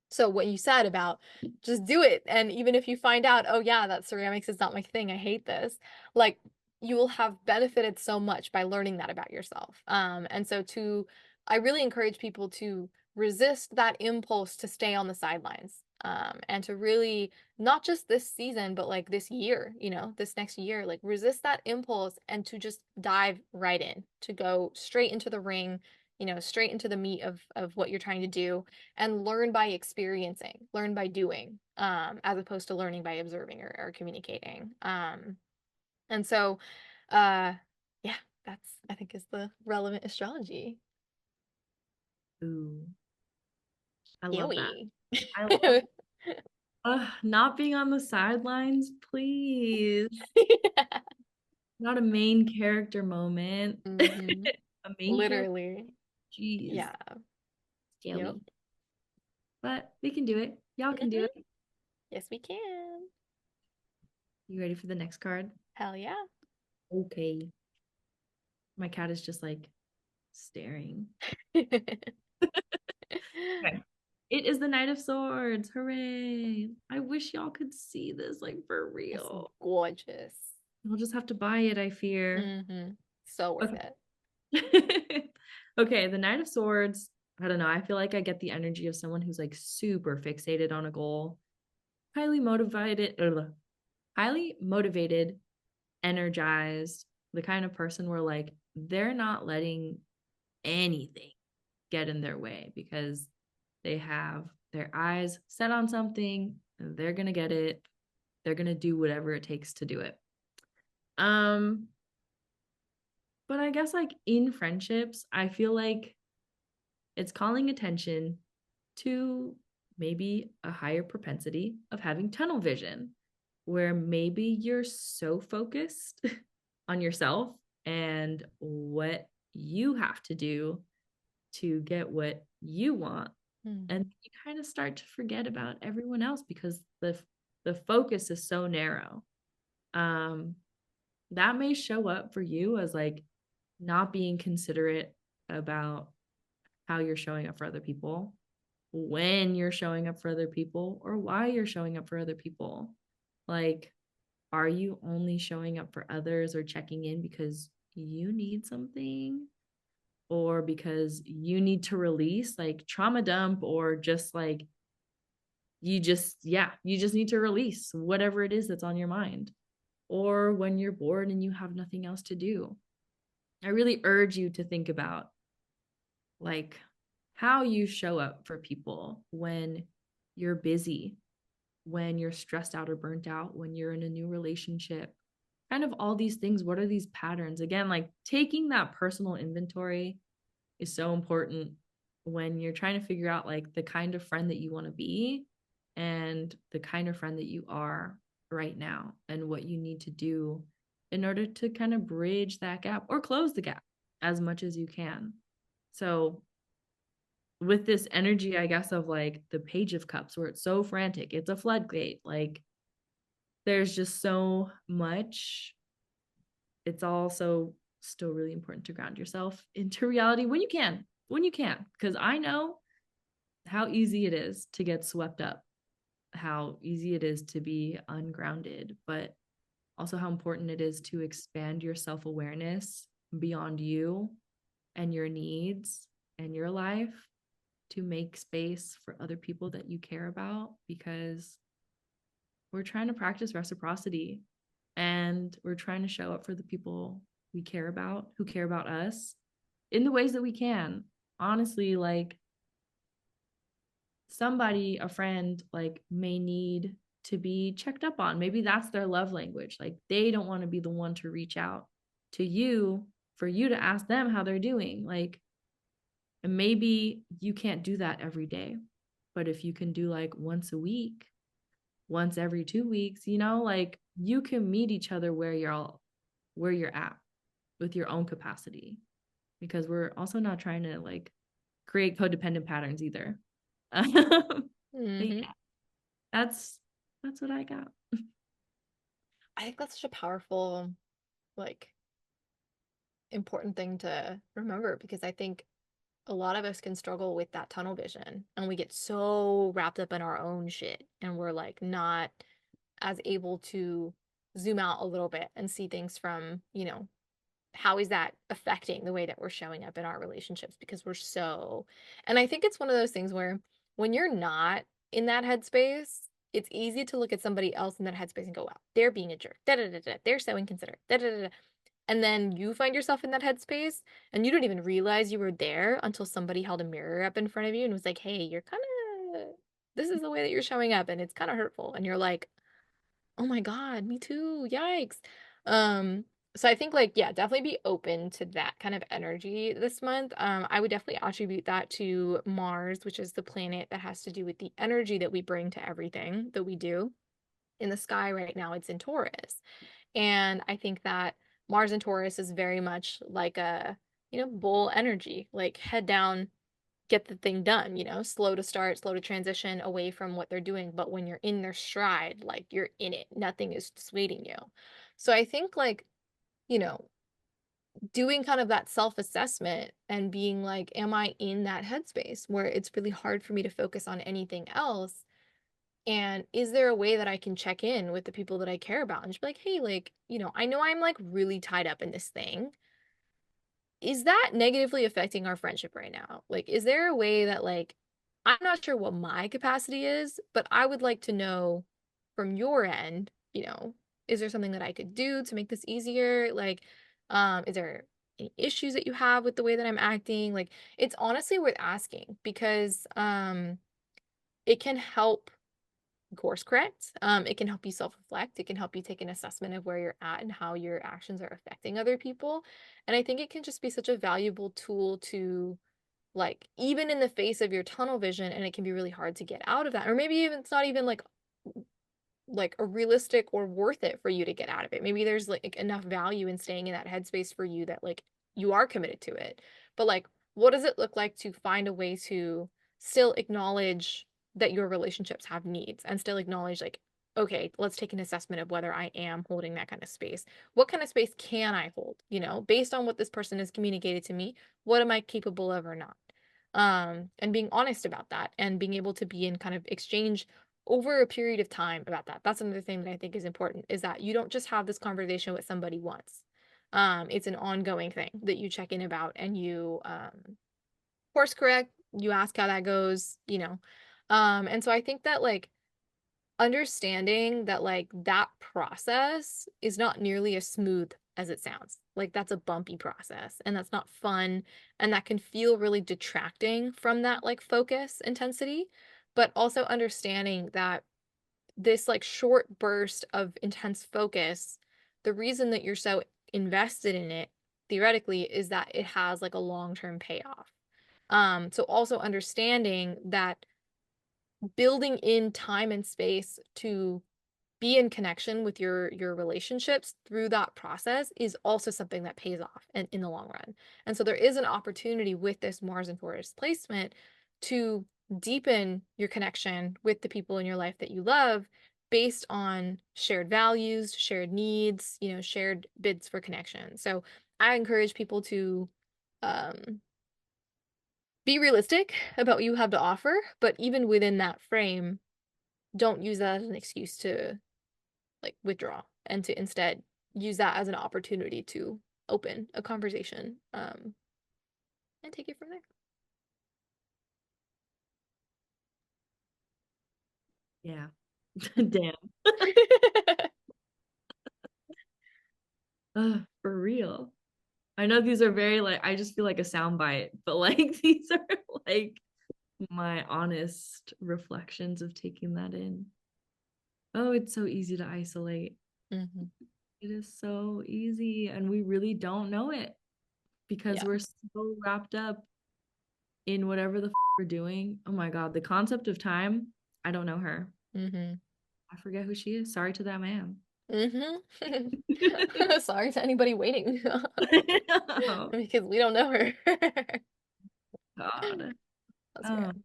So what you said about just do it, and even if you find out, "Oh, yeah, that ceramics is not my thing, I hate this," like, you will have benefited so much by learning that about yourself, and so to I really encourage people to resist that impulse to stay on the sidelines, and to really not just this season, but, like, this year, this next year, like, resist that impulse and to just dive right in, to go straight into the ring, straight into the meat of what you're trying to do, and learn by experiencing, learn by doing, as opposed to learning by observing or communicating. And so, uh, yeah, that's I think is the relevant astrology. Ooh, I love that. Yay. I love not being on the sidelines, please. Yeah. Not a main character moment. Hmm. A main character, Literally. jeez, Yeah. Yep. scary. But we can do it. Y'all can do Hmm. it. Yes, we can. You ready for the next card? Hell yeah. Okay. My cat is just like staring. Okay. It is the Knight of Swords. Hooray. I wish y'all could see this like for It's real. gorgeous. You'll just have to buy it, I fear. Hmm. So worth Okay. it. Okay, the Knight of Swords. I don't know. I feel like I get the energy of someone who's like super fixated on a goal, highly motivated, highly motivated, energized, the kind of person where like they're not letting anything get in their way because they have their eyes set on something, they're going to get it. They're going to do whatever it takes to do it. Um but I guess like in friendships, I feel like it's calling attention to maybe a higher propensity of having tunnel vision, where maybe you're so focused on yourself and what you have to do to get what you want. And Mhm. you kind of start to forget about everyone else because the focus is so narrow. Um, that may show up for you as like not being considerate about how you're showing up for other people, when you're showing up for other people, or why you're showing up for other people. Like, are you only showing up for others or checking in because you need something or because you need to release like trauma dump or just like you just need to release whatever it is that's on your mind or when you're bored and you have nothing else to do. I really urge you to think about like how you show up for people when you're busy, when you're stressed out or burnt out, when you're in a new relationship. Kind of all these things. What are these patterns? Again, like taking that personal inventory is so important when you're trying to figure out like the kind of friend that you want to be and the kind of friend that you are right now and what you need to do in order to kind of bridge that gap or close the gap as much as you can. So with this energy, I guess, of like the Page of Cups, where it's so frantic, it's a floodgate. Like there's just so much. It's also still really important to ground yourself into reality when you can, because I know how easy it is to get swept up, how easy it is to be ungrounded, but also how important it is to expand your self awareness beyond you and your needs and your life to make space for other people that you care about because we're trying to practice reciprocity and we're trying to show up for the people we care about who care about us in the ways that we can. Honestly, like somebody, a friend, like may need to be checked up on. Maybe that's their love language. Like they don't want to be the one to reach out to you for you to ask them how they're doing. Like, and maybe you can't do that every day. But if you can do like once a week, once every 2 weeks, like you can meet each other where you're at with your own capacity. Because we're also not trying to like create codependent patterns either. Mhm. Yeah. That's what I got. I think that's such a powerful, like, important thing to remember because I think a lot of us can struggle with that tunnel vision and we get so wrapped up in our own shit and we're like not as able to zoom out a little bit and see things from, how is that affecting the way that we're showing up in our relationships because we're so, and I think it's one of those things where when you're not in that headspace, it's easy to look at somebody else in that headspace and go, wow, they're being a jerk. Da, da, da, da. They're so inconsiderate. Da, da, da, da. And then you find yourself in that headspace and you don't even realize you were there until somebody held a mirror up in front of you and was like, hey, you're kind of, this is the way that you're showing up and it's kind of hurtful. And you're like, oh my God, me too. Yikes. Um, so I think like, yeah, definitely be open to that kind of energy this month. I would definitely attribute that to Mars, which is the planet that has to do with the energy that we bring to everything that we do. In the sky right now, it's in Taurus. And I think that Mars and Taurus is very much like a, bull energy, like head down, get the thing done, slow to start, slow to transition away from what they're doing. But when you're in their stride, like you're in it, nothing is dissuading you. So I think like, you know, doing kind of that self-assessment and being like, am I in that headspace where it's really hard for me to focus on anything else? And is there a way that I can check in with the people that I care about and just be like, hey, like, I know I'm like really tied up in this thing. Is that negatively affecting our friendship right now? Like, is there a way that, like, I'm not sure what my capacity is, but I would like to know from your end, is there something that I could do to make this easier? Like, is there any issues that you have with the way that I'm acting? Like, it's honestly worth asking because it can help course correct. It can help you self reflect. It can help you take an assessment of where you're at and how your actions are affecting other people. And I think it can just be such a valuable tool to, like, even in the face of your tunnel vision, and it can be really hard to get out of that. Or maybe even it's not even like a realistic or worth it for you to get out of it. Maybe there's like enough value in staying in that headspace for you that like you are committed to it. But like, what does it look like to find a way to still acknowledge that your relationships have needs and still acknowledge like, okay, let's take an assessment of whether I am holding that kind of space. What kind of space can I hold? Based on what this person has communicated to me, what am I capable of or not? And being honest about that and being able to be in kind of exchange over a period of time about that. That's another thing that I think is important is that you don't just have this conversation with somebody once. It's an ongoing thing that you check in about and you course correct, you ask how that goes, and so I think that like understanding that like that process is not nearly as smooth as it sounds. Like that's a bumpy process and that's not fun and that can feel really detracting from that like focus intensity, but also understanding that this like short burst of intense focus, the reason that you're so invested in it theoretically is that it has like a long-term payoff. So also understanding that building in time and space to be in connection with your relationships through that process is also something that pays off in the long run. And so there is an opportunity with this Mars and Taurus placement to deepen your connection with the people in your life that you love based on shared values, shared needs, shared bids for connection. So I encourage people to um, be realistic about what you have to offer, but even within that frame, don't use that as an excuse to like withdraw and to instead use that as an opportunity to open a conversation and take it from there. Yeah. Damn. For real. I know these are very like I just feel like a soundbite, but like these are like my honest reflections of taking that in. Oh, it's so easy to isolate. Mhm. It is so easy, and we really don't know it because Yeah. we're so wrapped up in whatever the we're doing. Oh my God, the concept of time, I don't know her. Mm-hmm. I forget who she is. Sorry to that man. Mm-hmm. Sorry to anybody waiting because we don't know her. God. That's fair. Um,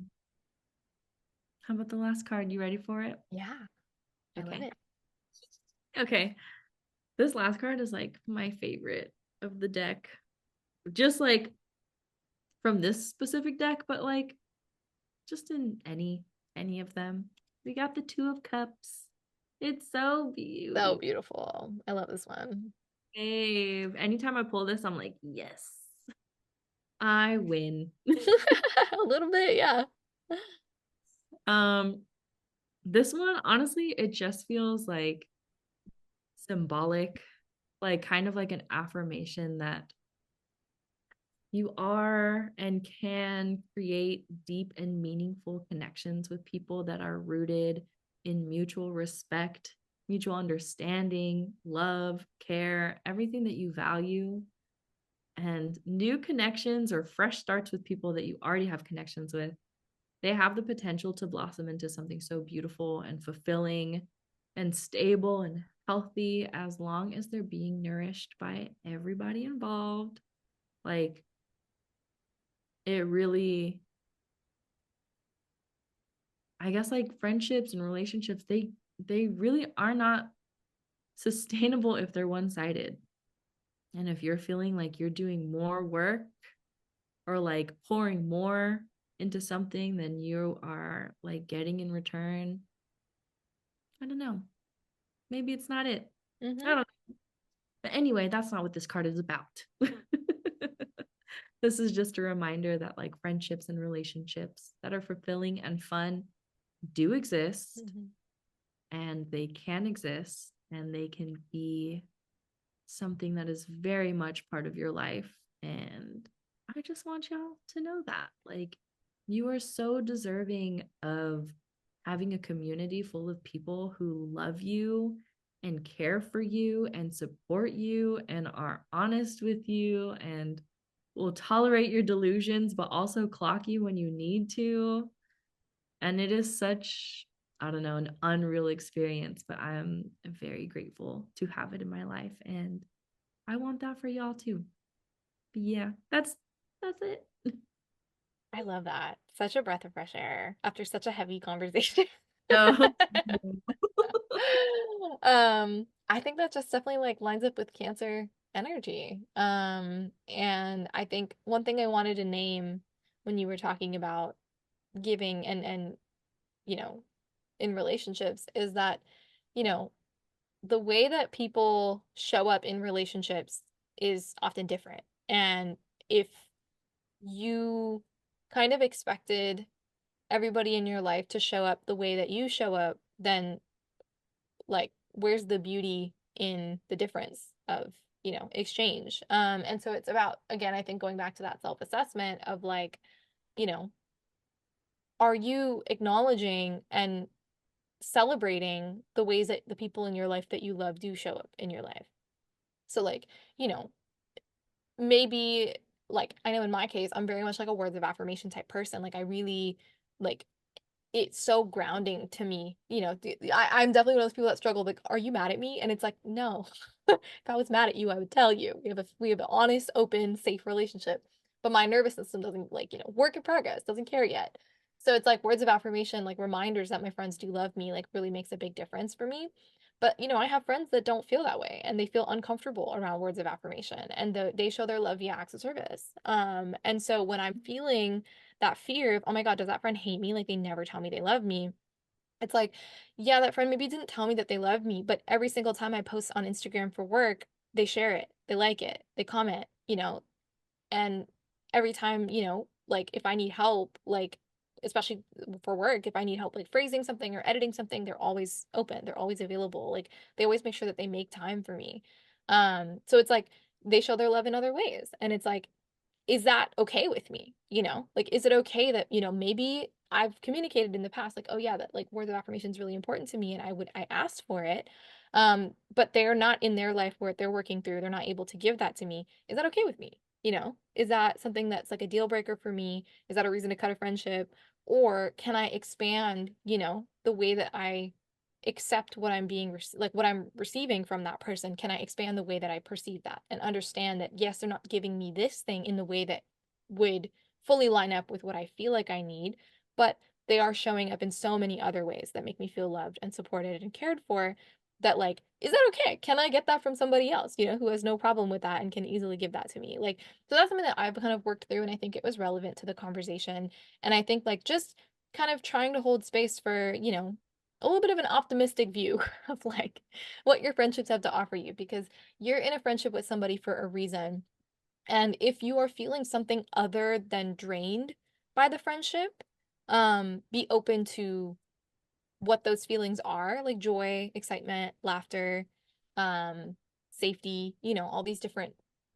How about the last card? You ready for it? Yeah, I love Okay. it. Okay. This last card is like my favorite of the deck. Just like from this specific deck, but like just in any of them. We got the Two of Cups. It's so So beautiful. beautiful. I love this one. Babe. Anytime I pull this, I'm like, yes, I win. A little bit, yeah. um, this one, honestly, it just feels like symbolic, like kind of like an affirmation that you are and can create deep and meaningful connections with people that are rooted in mutual respect, mutual understanding, love, care, everything that you value. And new connections or fresh starts with people that you already have connections with, they have the potential to blossom into something so beautiful and fulfilling and stable and healthy as long as they're being nourished by everybody involved. Like, it really, I guess, like friendships and relationships, they really are not sustainable if they're one-sided. And if you're feeling like you're doing more work or like pouring more into something than you are like getting in return, I don't know. Maybe it's not it. I Mm-hmm. don't know. But anyway, that's not what this card is about. This is just a reminder that like friendships and relationships that are fulfilling and fun do exist, Mm-hmm. and they can exist, and they can be something that is very much part of your life. And I just want y'all to know that like you are so deserving of having a community full of people who love you and care for you and support you and are honest with you and will tolerate your delusions but also clock you when you need to. And it is such, I don't know, an unreal experience, but I'm very grateful to have it in my life. And I want that for y'all too. But yeah, that's it. I love that. Such a breath of fresh air after such a heavy conversation. No. I think that just definitely like lines up with Cancer energy. And I think one thing I wanted to name when you were talking about giving and you know, in relationships is that, you know, the way that people show up in relationships is often different. And if you kind of expected everybody in your life to show up the way that you show up, then like where's the beauty in the difference of, you know, exchange? And so it's about, again, I think going back to that self-assessment of like, you know, are you acknowledging and celebrating the ways that the people in your life that you love do show up in your life? So like, you know, maybe like I know in my case, I'm very much like a words of affirmation type person. Like I really like it's so grounding to me. You know, I'm definitely one of those people that struggle. Like, are you mad at me? And it's like, no. If I was mad at you, I would tell you. We have an honest, open, safe relationship. But my nervous system doesn't like, you know, work in progress, doesn't care yet. So it's like words of affirmation, like reminders that my friends do love me, like really makes a big difference for me. But you know, I have friends that don't feel that way and they feel uncomfortable around words of affirmation and they show their love via acts of service. And so when I'm feeling that fear of, oh my God, does that friend hate me? Like they never tell me they love me. It's like, yeah, that friend maybe didn't tell me that they love me, but every single time I post on Instagram for work, they share it, they like it, they comment, you know, and every time, you know, like if I need help, like especially for work, if I need help like phrasing something or editing something, they're always open, they're always available. Like they always make sure that they make time for me. So it's like they show their love in other ways. And it's like is that okay with me? You know, like, is it okay that, you know, maybe I've communicated in the past, like, oh yeah, that like words of affirmation is really important to me and I asked for it. But they're not in their life where they're working through, they're not able to give that to me. Is that okay with me? You know, is that something that's like a deal breaker for me? Is that a reason to cut a friendship? Or can I expand, you know, the way that I accept what I'm like what I'm receiving from that person? Can I expand the way that I perceive that and understand that yes, they're not giving me this thing in the way that would fully line up with what I feel like I need, but they are showing up in so many other ways that make me feel loved and supported and cared for, that like, is that okay? Can I get that from somebody else, you know, who has no problem with that and can easily give that to me? Like, so that's something that I've kind of worked through, and I think it was relevant to the conversation. And I think like just kind of trying to hold space for, you know, a little bit of an optimistic view of like what your friendships have to offer you, because you're in a friendship with somebody for a reason. And if you are feeling something other than drained by the friendship, be open to what those feelings are, like joy, excitement, laughter, um, safety, you know, all these different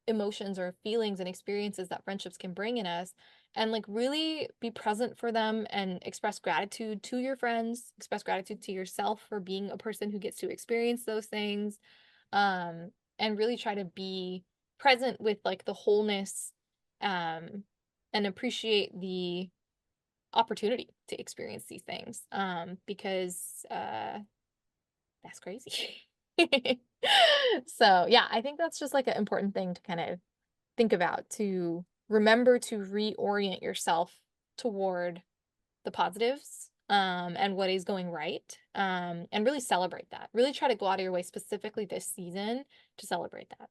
emotions or feelings and experiences that friendships can bring in us. And like really be present for them and express gratitude to your friends, express gratitude to yourself for being a person who gets to experience those things. And really try to be present with like the wholeness, um, and appreciate the opportunity to experience these things, because that's crazy. So yeah, I think that's just like an important thing to kind of think about, to remember to reorient yourself toward the positives, and what is going right, and really celebrate that. Really try to go out of your way specifically this season to celebrate that.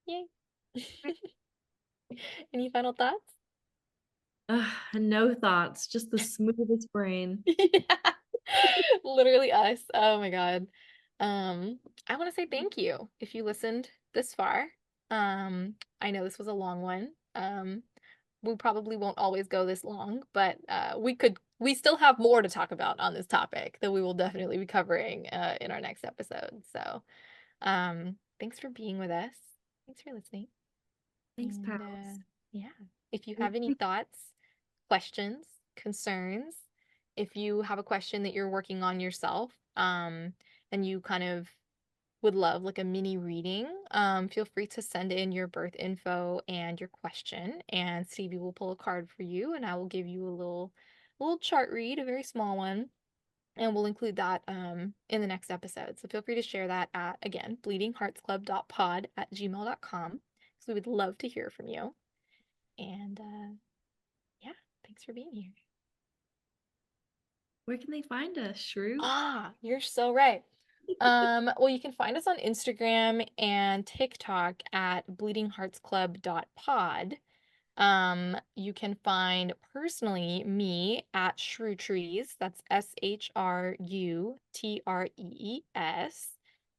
Yay. Any final thoughts? No thoughts, just the smoothest brain. Yeah. Literally us. Oh my God. I want to say thank you if you listened this far. I know this was a long one. We probably won't always go this long, but we still have more to talk about on this topic that we will definitely be covering in our next episode. So, thanks for being with us. Thanks for listening. Thanks, And pals. yeah, if you have any thoughts, questions, concerns, if you have a question that you're working on yourself, and you kind of would love like a mini reading, feel free to send in your birth info and your question, and Stevie will pull a card for you, and I will give you a little chart read, a very small one, and we'll include that in the next episode. So feel free to share that at, again, bleedingheartsclub.pod@gmail.com. So we would love to hear from you. And yeah, thanks for being here. Where can they find us, Shroot? Ah, you're so right. Well, you can find us on Instagram and TikTok at bleedingheartsclub.pod. You can find personally me at Shrootrees. That's Shrutrees.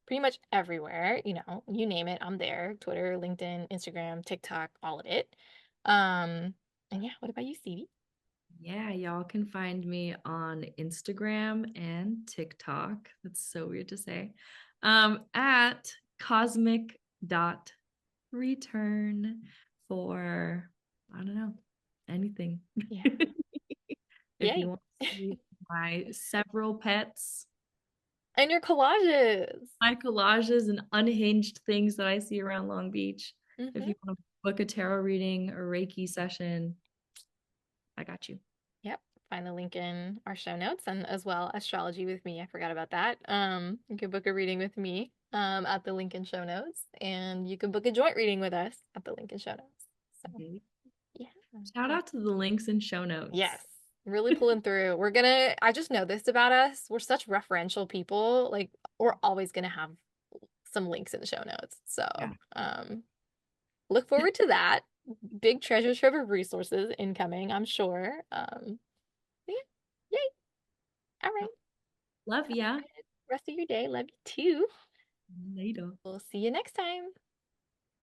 Pretty much everywhere, you know, you name it, I'm there. Twitter, LinkedIn, Instagram, TikTok, all of it. And yeah, what about you, Stevie? Yeah, y'all can find me on Instagram and TikTok. That's so weird to say. At cosmic.return for, I don't know, anything. Yeah. If you Yay. want to see my several pets, And your collages. my collages and unhinged things that I see around Long Beach. If Mm-hmm. you want to book a tarot reading or Reiki session, I got you. Yep. Find the link in our show notes, and as well astrology with me. I forgot about that. You can book a reading with me at the link in show notes, and you can book a joint reading with us at the link in show notes. So Mhm. yeah. Shout Well, out to the links and show notes. yes. Really pulling through. I just know this about us. We're such referential people. Like we're always gonna have some links in the show notes. So Yeah. look forward to that. Big treasure trove of resources incoming, I'm sure. Yeah. Yay. All right. Love Have a ya. good rest of your day. Love you too. Later. We'll see you next time.